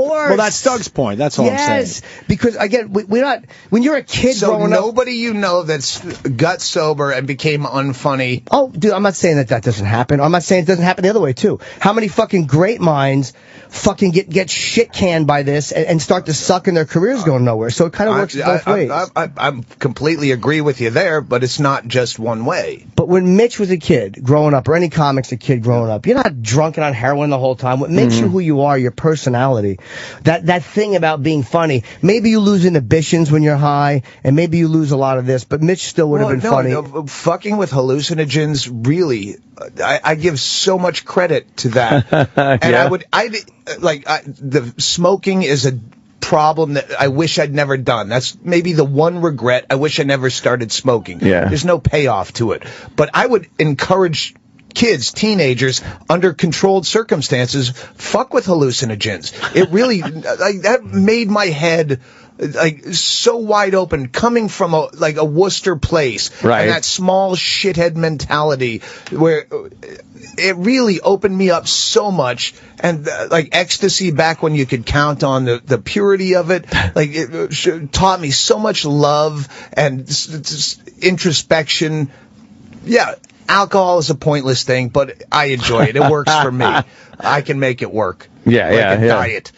Doug's point. That's all I'm saying. Yes, because again, we're not. When you're a kid growing up, nobody you know that's got sober and became unfunny. Oh, dude, I'm not saying that doesn't happen. I'm not saying it doesn't happen the other way too. How many fucking great minds fucking get shit canned by this and start to suck and their careers going nowhere? So it kind of works both ways. I completely agree with you there, but it's not just one way. But when Mitch was a kid growing up, or any comics a kid growing up, you're not drunk and on heroin the whole time. What makes you who you are, your personality, that thing about being funny. Maybe you lose inhibitions when you're high, and maybe you lose a lot of this, but Mitch still would have been funny. Fucking with hallucinogens, really, I give so much credit to that. And the smoking is a problem that I wish I'd never done. That's maybe the one regret. I wish I never started smoking. Yeah. There's no payoff to it. But I would encourage kids, teenagers, under controlled circumstances, fuck with hallucinogens. It really, like, that made my head, like, so wide open, coming from a Worcester place. Right. And that small shithead mentality where it really opened me up so much. And, like, ecstasy back when you could count on the purity of it, like, it taught me so much love and introspection. Yeah, alcohol is a pointless thing, but I enjoy it. It works for me. I can make it work. Yeah, like a diet.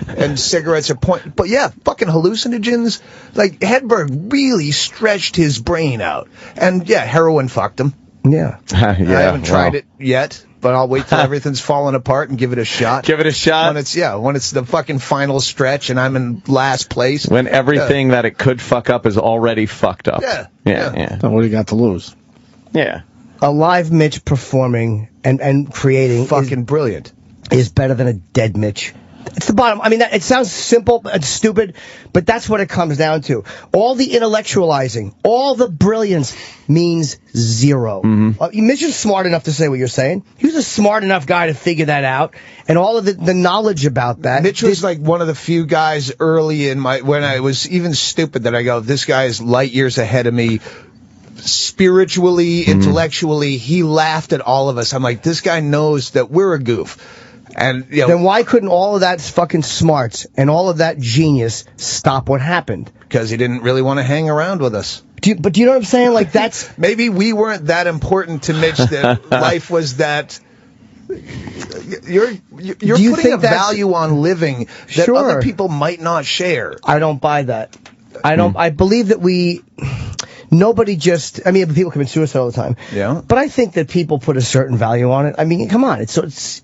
And cigarettes are but yeah, fucking hallucinogens. Like, Hedberg really stretched his brain out. And yeah, heroin fucked him. Yeah. I haven't tried it yet, but I'll wait till everything's falling apart and give it a shot. Give it a shot. When it's the fucking final stretch and I'm in last place. When everything that it could fuck up is already fucked up. Yeah. So what do you got to lose? Yeah. A live Mitch performing and creating Fucking brilliant. is better than a dead Mitch. It's the bottom. I mean, it sounds simple and stupid, but that's what it comes down to. All the intellectualizing, all the brilliance means zero. Mitch is smart enough to say what you're saying. He was a smart enough guy to figure that out, and all of the knowledge about that. Mitch was like one of the few guys early in when I was even stupid that I go, this guy is light years ahead of me. Spiritually, intellectually, he laughed at all of us. I'm like, this guy knows that we're a goof. And then why couldn't all of that fucking smarts and all of that genius stop what happened? Because he didn't really want to hang around with us. But do you know what I'm saying? Like, that's maybe we weren't that important to Mitch. That life was that. You're putting a value on living that other people might not share. I don't buy that. I believe that nobody just, I mean, people commit suicide all the time. Yeah. But I think that people put a certain value on it. I mean, come on. It's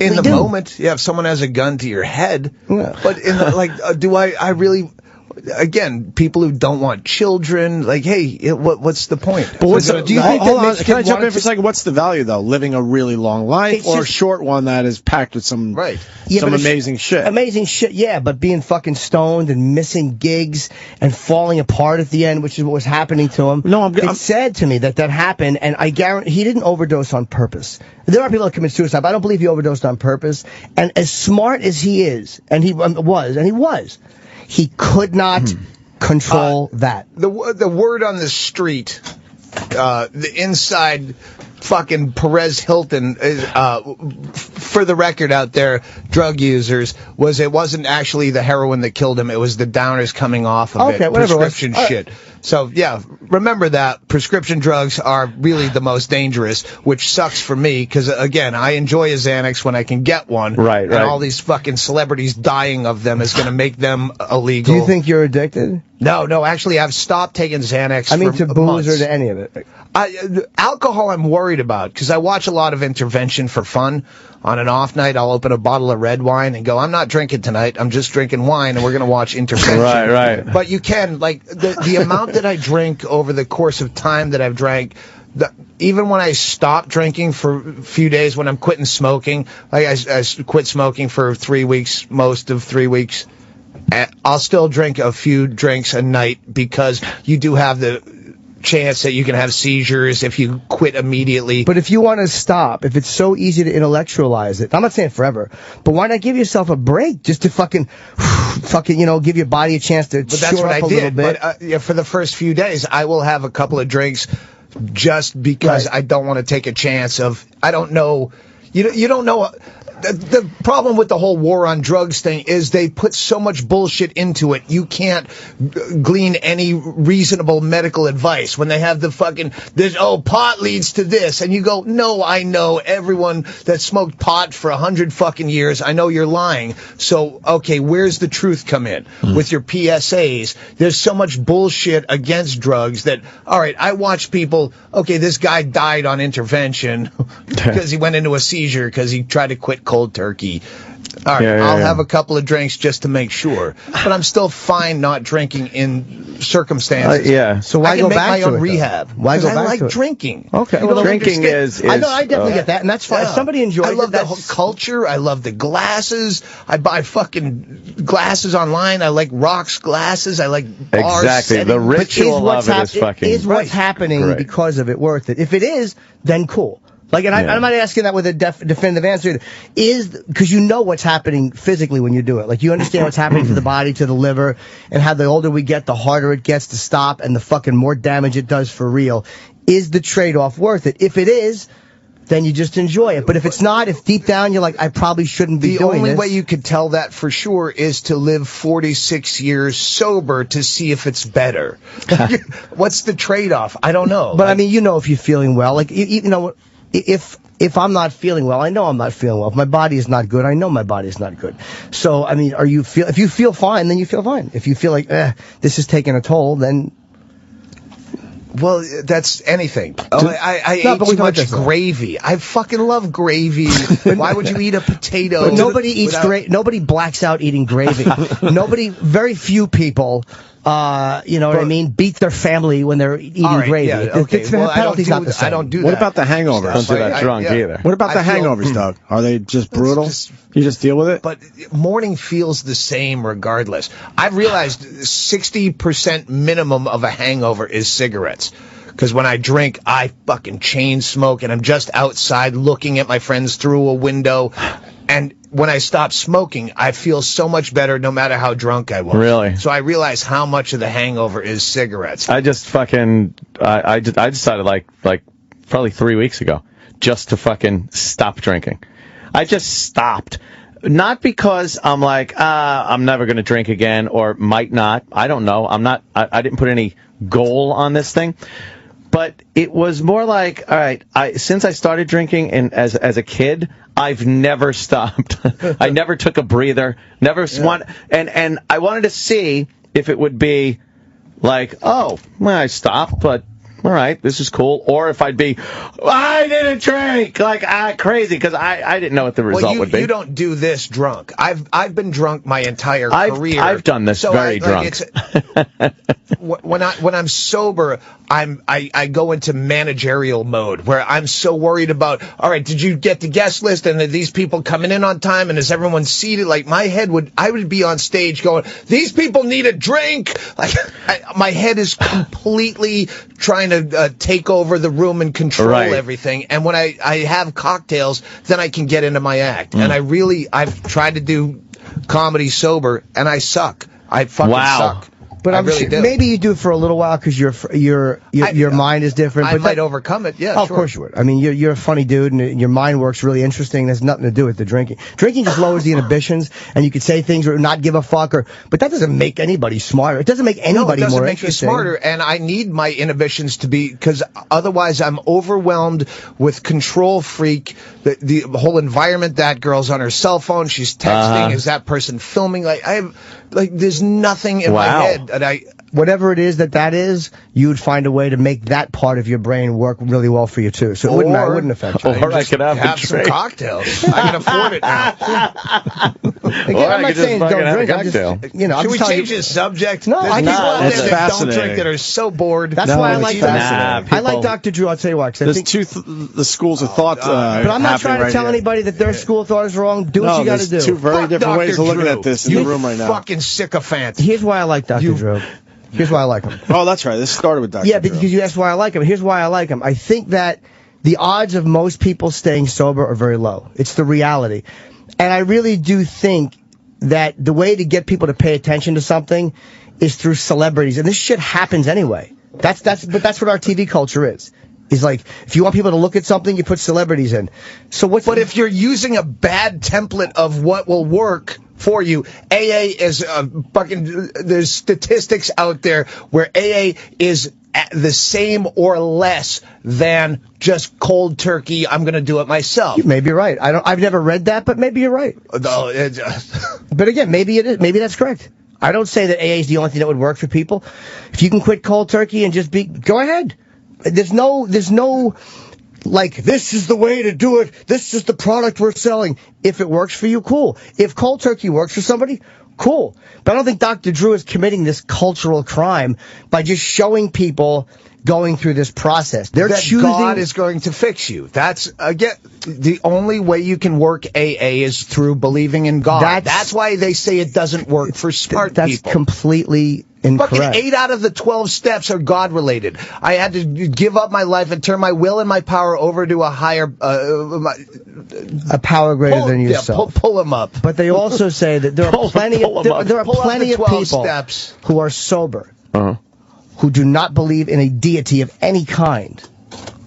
in the moment, yeah, if someone has a gun to your head. Yeah. But in the, do I really, again, people who don't want children, like, hey, what's the point? But do you think hold on, can I jump in for a second? What's the value, though? Living a really long life or a short one that is packed with some amazing shit? Amazing shit, yeah, but being fucking stoned and missing gigs and falling apart at the end, which is what was happening to him. No, it's sad to me that happened, and I guarantee he didn't overdose on purpose. There are people that commit suicide, but I don't believe he overdosed on purpose. And as smart as he is, and he was, he could not control that. The word on the street, the inside fucking Perez Hilton, for the record out there, drug users, it wasn't actually the heroin that killed him. It was the downers coming off of it. Prescription shit. So, yeah, remember that. Prescription drugs are really the most dangerous, which sucks for me, because, again, I enjoy a Xanax when I can get one. Right. And all these fucking celebrities dying of them is going to make them illegal. Do you think you're addicted? No, actually, I've stopped taking Xanax to booze months. or to any of it? Alcohol I'm worried about, because I watch a lot of Intervention for fun. On an off night, I'll open a bottle of red wine and go, I'm not drinking tonight, I'm just drinking wine, and we're going to watch Intervention. Right. But you can, like, the amount that I drink over the course of time that I've drank, even when I stop drinking for a few days, when I'm quitting smoking, like I quit smoking for 3 weeks, most of 3 weeks, I'll still drink a few drinks a night, because you do have the chance that you can have seizures if you quit immediately. But if you want to stop, if it's so easy to intellectualize it, I'm not saying forever, but why not give yourself a break just to fucking, give your body a chance to shore up a little bit? But for the first few days, I will have a couple of drinks just because I don't want to take a chance of, I don't know, you don't know. The problem with the whole war on drugs thing is they put so much bullshit into it. You can't glean any reasonable medical advice when they have the fucking, pot leads to this. And you go, no, I know everyone that smoked pot for 100 fucking years. I know you're lying. So, okay, where's the truth come in with your PSAs? There's so much bullshit against drugs that, all right, I watch people, okay, this guy died on Intervention because he went into a seizure because he tried to quit cold turkey. All right, I'll have a couple of drinks just to make sure, but I'm still fine not drinking in circumstances. So why go back to my own it, rehab? Why go back I like to it? drinking. Okay, well, drinking is I know, I definitely get that, and that's fine. If somebody enjoys I love it, the whole culture. I love the glasses. I buy fucking glasses online. I like rocks glasses. I like bars. Exactly. The ritual of it is fucking. Is what's happening because of it worth it? If it is, then cool. Like, and I'm not asking that with a definitive answer. Because you know what's happening physically when you do it. Like, you understand what's happening to the body, to the liver, and how the older we get, the harder it gets to stop, and the fucking more damage it does for real. Is the trade-off worth it? If it is, then you just enjoy it. But if it's not, if deep down you're like, I probably shouldn't be doing this. The only way you could tell that for sure is to live 46 years sober to see if it's better. What's the trade-off? I don't know. But, I mean, you know if you're feeling well. Like, you know, if I'm not feeling well, I know I'm not feeling well. If my body is not good, I know my body is not good. So, I mean, if you feel fine, then you feel fine. If you feel like, this is taking a toll, then... Well, that's anything. I ate too much gravy. I fucking love gravy. Why would you eat a potato? But nobody eats nobody blacks out eating gravy. Very few people, you know what I mean, beat their family when they're eating gravy. Yeah, okay. Well, I don't do that. What about the hangovers? Don't do that drunk either. What about the hangovers, Doug? Are they just brutal? You just deal with it? But morning feels the same regardless. I've realized 60% minimum of a hangover is cigarettes. Because when I drink, I fucking chain smoke, and I'm just outside looking at my friends through a window. And when I stop smoking, I feel so much better no matter how drunk I was. Really? So I realize how much of the hangover is cigarettes. I just fucking, I decided like probably 3 weeks ago just to fucking stop drinking. I just stopped. Not because I'm like, I'm never going to drink again, or might not. I don't know. I didn't put any goal on this thing. But it was more like, all right, since I started drinking and as a kid, I've never stopped. I never took a breather, and I wanted to see if it would be like, oh, well, I stopped, but all right, this is cool. Or if I'd be, I didn't drink, like crazy, because I didn't know what the result would be. You don't do this drunk. I've been drunk my entire career. I've done this very drunk. When I'm sober, I go into managerial mode where I'm so worried about, all right, did you get the guest list, and are these people coming in on time, and is everyone seated? Like, I would be on stage going, these people need a drink. Like, my head is completely trying to take over the room and control everything. And when I have cocktails, then I can get into my act. And I've tried to do comedy sober, and I suck. I fucking suck. But I'm sure maybe you do it for a little while because your mind is different. I might overcome it. Yeah, of course you would. I mean, you're a funny dude, and your mind works really interesting. There's nothing to do with the drinking. Drinking just lowers the inhibitions, and you could say things or not give a fuck. But that doesn't make anybody smarter. It doesn't make anybody more interesting. It doesn't make you smarter, and I need my inhibitions to be, because otherwise I'm overwhelmed with control freak. The whole environment. That girl's on her cell phone. She's texting. Is that person filming? There's nothing in my head. And whatever it is that is, you'd find a way to make that part of your brain work really well for you too. So it wouldn't affect you. Or I could have some cocktails. I can afford it now. Again, I'm not saying don't drink. I'm just, should we change the subject? No, I people out there that don't fascinating. drink that are so bored. That's why I like that. I like Dr. Drew. I'll tell you why. There's the schools of thought. But I'm not trying to tell anybody that their school of thought is wrong. Do what you got to do. Two very different ways of looking at this in the room right now. Fucking sycophant. Here's why I like Dr. Drew. Here's why I like him. Oh, that's right. This started with Dr. Yeah, because you asked why I like him. Here's why I like him. I think that the odds of most people staying sober are very low. It's the reality. And I really do think that the way to get people to pay attention to something is through celebrities. And this shit happens anyway. But that's what our TV culture is. Is like, if you want people to look at something, you put celebrities in. But if you're using a bad template of what will work for you, AA is there's statistics out there where AA is the same or less than just cold turkey. I'm going to do it myself. You may be right. I've never read that, but maybe you're right. No, but again, maybe it is. Maybe that's correct. I don't say that AA is the only thing that would work for people. If you can quit cold turkey and just go ahead. There's no like, this is the way to do it. This is the product we're selling. If it works for you, cool. If cold turkey works for somebody, cool. But I don't think Dr. Drew is committing this cultural crime by just showing people going through this process. They're choosing. God is going to fix you. That's, again, the only way you can work AA is through believing in God. That's why they say it doesn't work for smart people. That's completely incorrect. Fucking 8 out of the 12 steps are God-related. I had to give up my life and turn my will and my power over to a higher... a power greater than yourself. Yeah, pull them up. But they also say that there are plenty of people who are sober, who do not believe in a deity of any kind,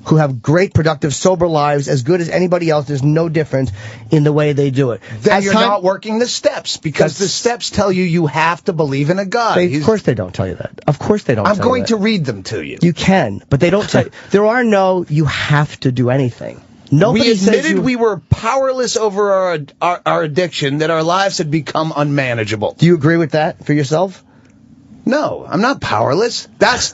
who have great, productive, sober lives, as good as anybody else. There's no difference in the way they do it. Then you're not working the steps, because the steps tell you have to believe in a God. Of course they don't tell you that. Of course they don't. I'm going to read them to you. You can, but they don't tell you. There are no, you have to do anything. Nobody we admitted we were powerless over our addiction, that our lives had become unmanageable. Do you agree with that for yourself? No, I'm not powerless. That's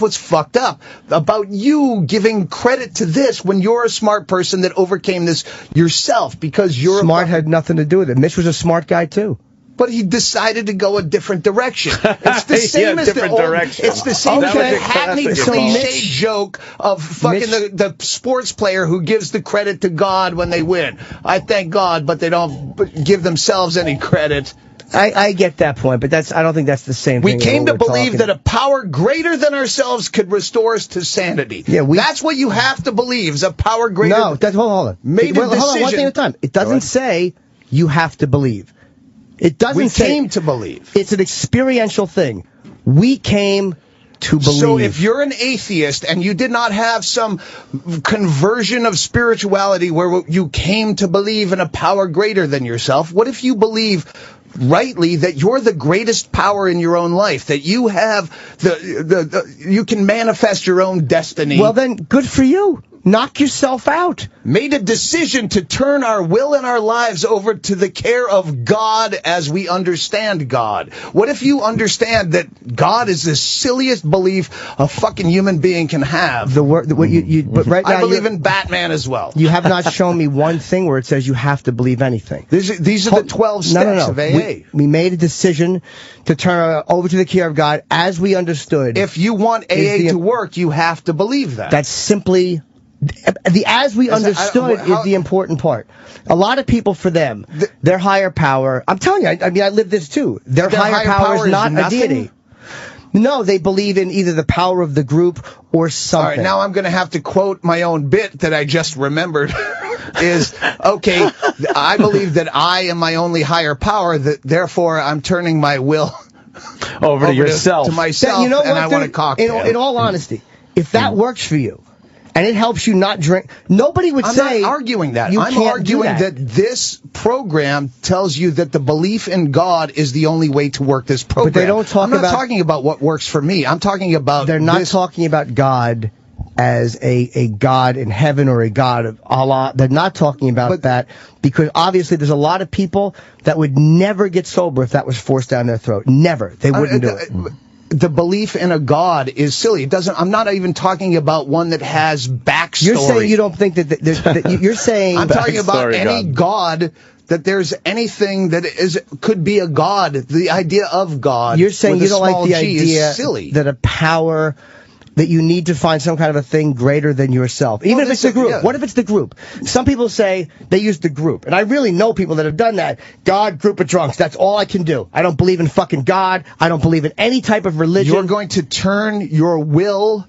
what's fucked up about you giving credit to this when you're a smart person that overcame this yourself, because you're smart. Had nothing to do with it. Mitch was a smart guy too. But he decided to go a different direction. It's the same as the old, direction. It's the same as the hackneyed cliche joke of fucking the sports player who gives the credit to God when they win. I thank God, but they don't give themselves any credit. I get that point, but I don't think that's the same thing. We came to believe that a power greater than ourselves could restore us to sanity. Yeah, that's what you have to believe, is a power greater. No, hold on. Made a decision. Hold on, one thing at a time. It doesn't say you have to believe. It doesn't say. We came to believe. It's an experiential thing. We came to believe. So if you're an atheist and you did not have some conversion of spirituality where you came to believe in a power greater than yourself, what if you believe rightly that you're the greatest power in your own life, that you have you can manifest your own destiny? Well, then good for you. Knock yourself out. Made a decision to turn our will and our lives over to the care of God as we understand God. What if you understand that God is the silliest belief a fucking human being can have? But right now, I believe in Batman as well. You have not shown me one thing where it says you have to believe anything. These are the 12 steps of AA. We made a decision to turn over to the care of God as we understood. If you want AA to work, you have to believe that. That's simply... as we understood is the important part. A lot of people, for them, their higher power, I'm telling you, I mean, I live this too. Their higher power is not a deity. No, they believe in either the power of the group or something. All right, now I'm going to have to quote my own bit that I just remembered. Is, okay, I believe that I am my only higher power, that therefore I'm turning my will over to yourself. To myself, and I want to cocktail. In all honesty, if that works for you, and it helps you not drink, nobody would say... I'm not arguing that. I'm arguing that this program tells you that the belief in God is the only way to work this program. But they don't talk I'm not talking about what works for me. I'm talking about... They're not talking about God as a God in heaven or a God of Allah. They're not talking about that, because obviously there's a lot of people that would never get sober if that was forced down their throat. Never. They wouldn't do it. The belief in a God is silly. It doesn't. I'm not even talking about one that has backstory. You're saying you don't think that you're saying... I'm talking about any God, that there's anything that could be a God. The idea of God. You're saying you don't like the idea silly. That a power... that you need to find some kind of a thing greater than yourself. Even if it's the group. Yeah. What if it's the group? Some people say they use the group. And I really know people that have done that. God, group of drunks. That's all I can do. I don't believe in fucking God. I don't believe in any type of religion. You're going to turn your will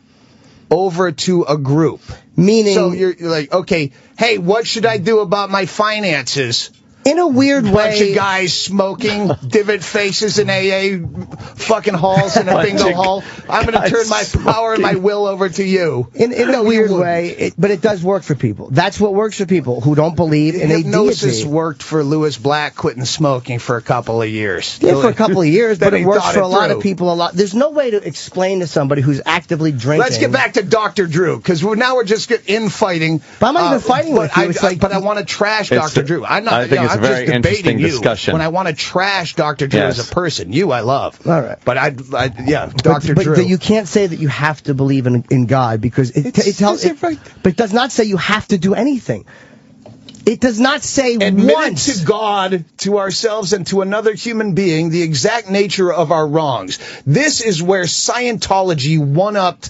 over to a group. Meaning... So you're like, okay, hey, what should I do about my finances? In a weird way... Bunch of guys smoking, divot faces in AA fucking halls in a bingo hall. I'm going to turn my power and my will over to you. In a weird way, but it does work for people. That's what works for people who don't believe in a deity. Hypnosis worked for Lewis Black quitting smoking for a couple of years. Yeah, for a couple of years, but it works for a lot of people. There's no way to explain to somebody who's actively drinking. Let's get back to Dr. Drew, because now we're just infighting. But I'm not even fighting with you. But I want to trash Dr. Drew. I'm not. a very interesting discussion. When I want to trash Dr. Drew as a person, I love. All right. But Dr. Drew. But you can't say that you have to believe in God because it tells. But it does not say you have to do anything. It does not say once to God, to ourselves, and to another human being the exact nature of our wrongs. This is where Scientology one-upped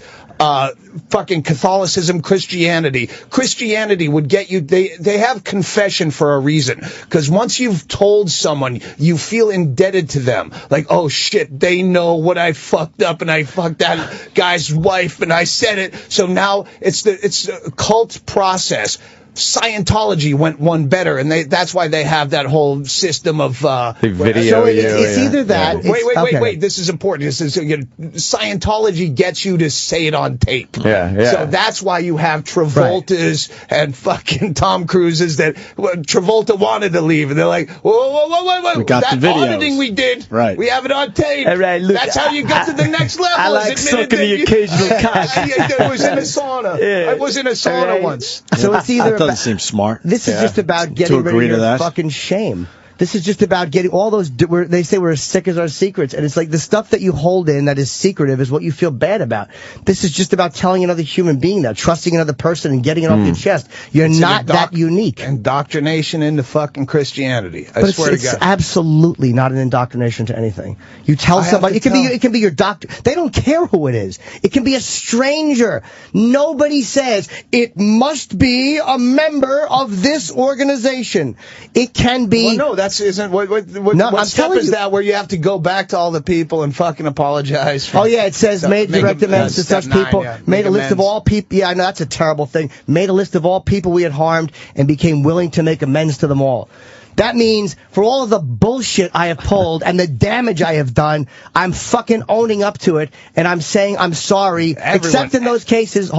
fucking Catholicism, Christianity. Christianity would get you, they have confession for a reason. Because once you've told someone, you feel indebted to them. Like, oh shit, they know what I fucked up and I fucked that guy's wife and I said it. So now it's a cult process. Scientology went one better, and that's why they have that whole system of the video. So it's either that. Wait. This is important. Scientology gets you to say it on tape. Yeah. So that's why you have Travolta's and fucking Tom Cruise's that Travolta wanted to leave, and they're like, whoa. We got that the videos. auditing we did. Right. We have it on tape. All right, look, that's how you got to the next level. I like sucking the occasional cock. I was in a sauna. Yeah. I was in a sauna once. So it's either. Doesn't seem smart. This is just about getting rid of your fucking shame. This is just about getting all those. They say we're as sick as our secrets, and it's like the stuff that you hold in that is secretive is what you feel bad about. This is just about telling another human being that, trusting another person, and getting it off your chest. You're not that unique. Indoctrination into fucking Christianity. I swear to God. It's absolutely not an indoctrination to anything. You tell somebody. It can be your doctor. They don't care who it is. It can be a stranger. Nobody says it must be a member of this organization. It can be. Well, no, isn't what I'm step telling is you. that where you have to go back to all the people and fucking apologize for it says made direct amends to such people, made a list of all people. Yeah, I know that's a terrible thing. Made a list of all people we had harmed and became willing to make amends to them all. That means for all of the bullshit I have pulled and the damage I have done, I'm fucking owning up to it and I'm saying I'm sorry. Except in those cases,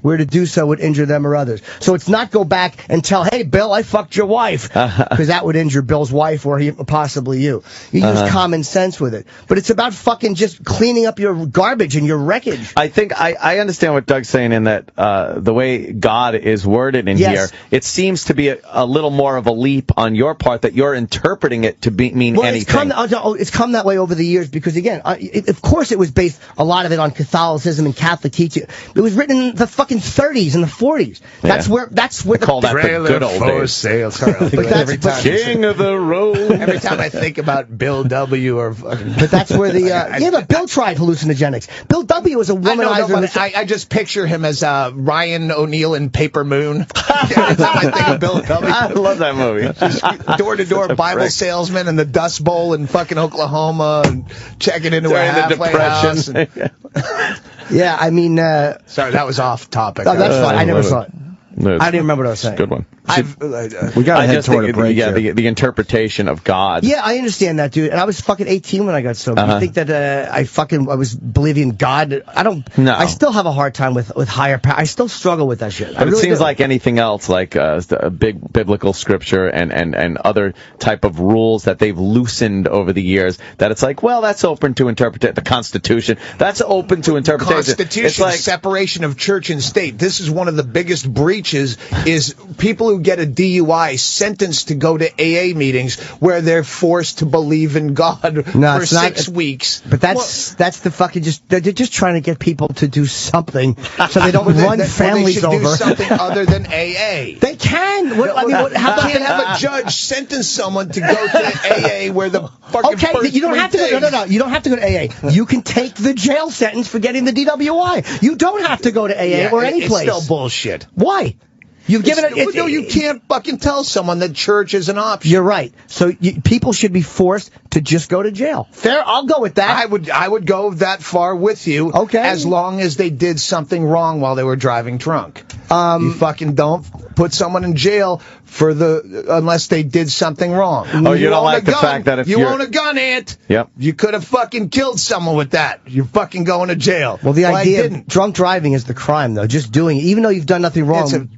where to do so would injure them or others. So it's not go back and tell, hey, Bill, I fucked your wife, because that would injure Bill's wife or possibly you. You use common sense with it. But it's about fucking just cleaning up your garbage and your wreckage. I think I understand what Doug's saying in that the way God is worded in here, it seems to be a little more of a leap on your part that you're interpreting it to mean anything. It's come that way over the years because, again, of course it was based, a lot of it, on Catholicism and Catholic teaching. It was written in the fucking 30s and the 40s. That's where call that the good old days. Sale. Every time King of the road. Every time I think about Bill W. But that's where but Bill tried hallucinogenics. Bill W. was a womanizer. I just picture him as Ryan O'Neal in Paper Moon. Every time I think of Bill W. I love that movie. Door-to-door Bible salesman in the Dust Bowl in fucking Oklahoma and checking into a halfway house. Yeah, I mean... sorry, that was off topic. Oh, that's fine. I never saw it. No, I didn't remember what I was saying. Good one. We got to head toward a break here. The interpretation of God. Yeah, I understand that, dude. And I was fucking 18 when I got sober. You think that I was believing in God? I still have a hard time with higher power. I still struggle with that shit. But it seems like anything else, like a big biblical scripture and other type of rules that they've loosened over the years, that it's like, well, that's open to interpretation. The Constitution, that's open to interpretation. Constitution, it's like separation of church and state. This is one of the biggest breaches, is people who get a DUI sentenced to go to AA meetings where they're forced to believe in God for 6 weeks. But that's the fucking they're just trying to get people to do something so they don't run families over. They should do something other than AA. They can. How can't have a judge sentence someone to go to AA where the fucking you don't have to go. No. You don't have to go to AA. You can take the jail sentence for getting the DWI. You don't have to go to AA or any place. It's still bullshit. Why? You've given it. No, you can't fucking tell someone that church is an option. You're right. So people should be forced to just go to jail. Fair. I'll go with that. I would go that far with you. Okay. As long as they did something wrong while they were driving drunk. You fucking don't put someone in jail unless they did something wrong. Oh, you don't like the fact that if you own a gun, Ant. Yep. You could have fucking killed someone with that. You're fucking going to jail. Well, the idea of drunk driving is the crime, though. Just doing it, even though you've done nothing wrong drunk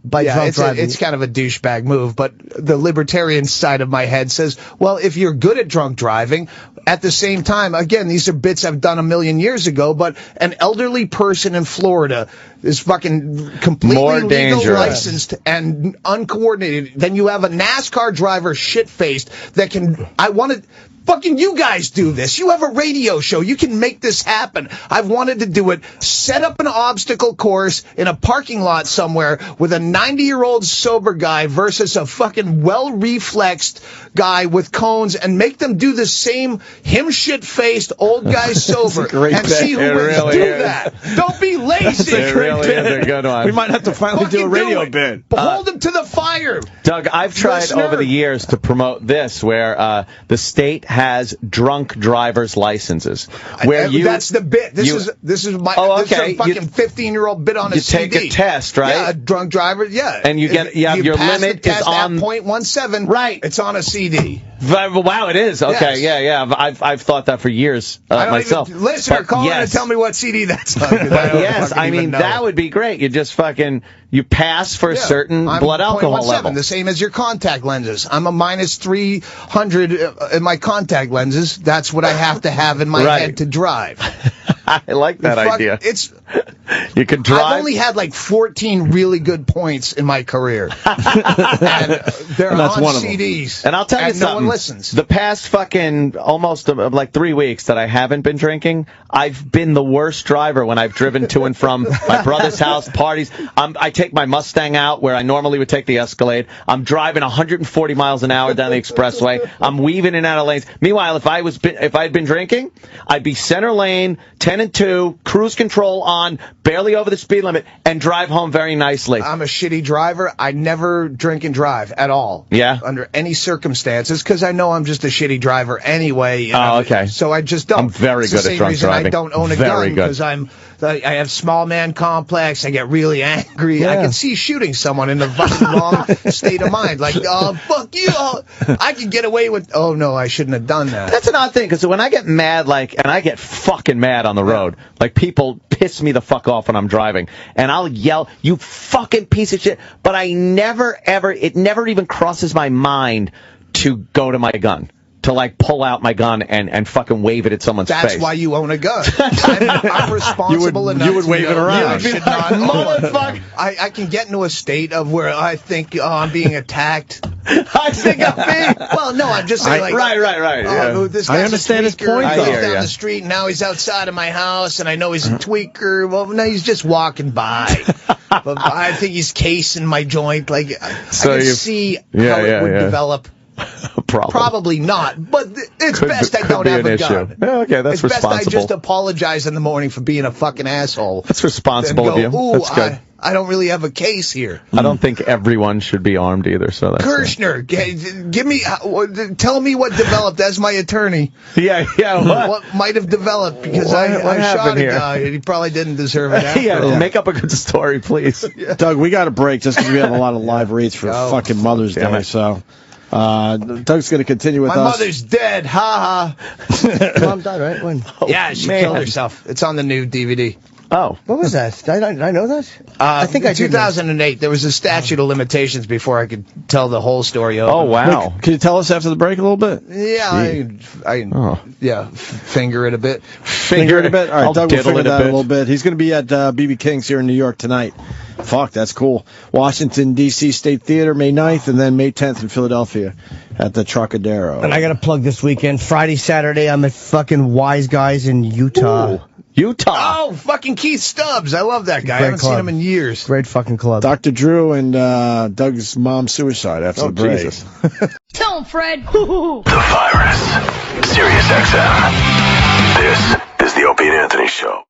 driving. It's kind of a douchebag move, but the libertarian side of my head says, well, if you're good at drunk driving, at the same time, again, these are bits I've done a million years ago, but an elderly person in Florida is fucking completely More legal, dangerous. licensed, and uncoordinated. Then you have a NASCAR driver shit-faced that can... I wanted... Fucking you guys do this. You have a radio show. You can make this happen. I've wanted to do it. Set up an obstacle course in a parking lot somewhere with a 90-year-old sober guy versus a fucking well-reflexed guy with cones and make them do the same him shit-faced old guy sober and see who wins. Really do is. that. Don't be lazy. It really is a good one. We might have to finally do a radio bit. Hold him to the fire. Doug, I've tried Listener. over the years to promote this, where the state has drunk driver's licenses. Where That's the bit. This is my this is a fucking 15-year-old bit on a CD. You take a test, right? Yeah, a drunk driver. Yeah, and you get your pass limit the test is on at .17. Right. It's on a CD. Wow, it is. Okay, Yes. yeah. I've thought that for years myself. Listener, But call in yes. and tell me what CD that's on. Yes, I mean that would be great. You just you pass for a certain I'm blood alcohol 0.17, level. the same as your contact lenses. I'm a minus 300 in my contact lenses. That's what I have to have in my head to drive. I like that idea. You could drive. I've only had like 14 really good points in my career. And they're on one of them. CDs. And I'll tell you and something. no one listens. The past fucking almost like 3 weeks that I haven't been drinking, I've been the worst driver when I've driven to and from my brother's house, parties. I take my Mustang out where I normally would take the Escalade. I'm driving 140 miles an hour down the expressway. I'm weaving in and out of lanes. Meanwhile, if I'd been drinking, I'd be center lane, 10 and 2, cruise control on, barely over the speed limit, and drive home very nicely. I'm a shitty driver. I never drink and drive at all. Yeah? Under any circumstances, because I know I'm just a shitty driver anyway. Okay. So I just don't. I'm very It's good the at same drunk reason driving. I don't own a Very gun, good. because I have small man complex. I get really angry. Yeah. I can see shooting someone in the fucking wrong state of mind. Like, oh, fuck you. I could get away with, oh, no, I shouldn't have done that. That's an odd thing, because when I get mad, and I get fucking mad on the road, like people piss me the fuck off when I'm driving, and I'll yell, you fucking piece of shit, but I never, ever, it never even crosses my mind to go to my gun. To pull out my gun and fucking wave it at someone's face. That's why you own a gun. I'm responsible enough. You would wave it around. You would should not own one. Motherfucker. I can get into a state of where I think I'm being attacked. I think I'm being. Well, no, I'm just saying Right. Oh, Yeah. this I guy's understand a his tweaker. point, He though. goes I hear down ya. the street, and now he's outside of my house, and I know he's a tweaker. Well, no, he's just walking by. But I think he's casing my joint. I can see how it would develop. Problem. Probably not, but it's best I don't be have an a issue. gun. Yeah, okay, that's it's best responsible. I just apologize in the morning for being a fucking asshole. That's responsible of you. Ooh, That's good. I don't really have a case here. I don't think everyone should be armed either. So that's Kirshner, give me, tell me what developed as my attorney. Yeah. What might have developed, because What I shot happened a here? guy and he probably didn't deserve it after all. Yeah, make up a good story, please. Doug, we got a break just because we have a lot of live reads for fucking Mother's Damn Day. it. So Doug's going to continue with My us. mother's dead, ha ha. Mom died, right? When? Yeah, she killed herself. It's on the new DVD. Oh. What was that? Did I know that? I think I did. 2008. There was a statute of limitations before I could tell the whole story. Oh, wow. Can you tell us after the break a little bit? Yeah, finger it a bit. Finger it a bit? All right, I'll Doug will diddle figure it a that a bit. little bit. He's going to be at BB King's here in New York tonight. Fuck, that's cool. Washington, D.C. State Theater, May 9th, and then May 10th in Philadelphia at the Trocadero. And I got to plug this weekend. Friday, Saturday, I'm at fucking Wise Guys in Utah. Ooh. Utah. Oh, fucking Keith Stubbs. I love that guy. I Great haven't club. seen him in years. Great fucking club. Dr. Drew and Doug's mom's suicide after the break. Jesus. Tell him, Fred. The Virus. Sirius XM. This is the Opie Anthony Show.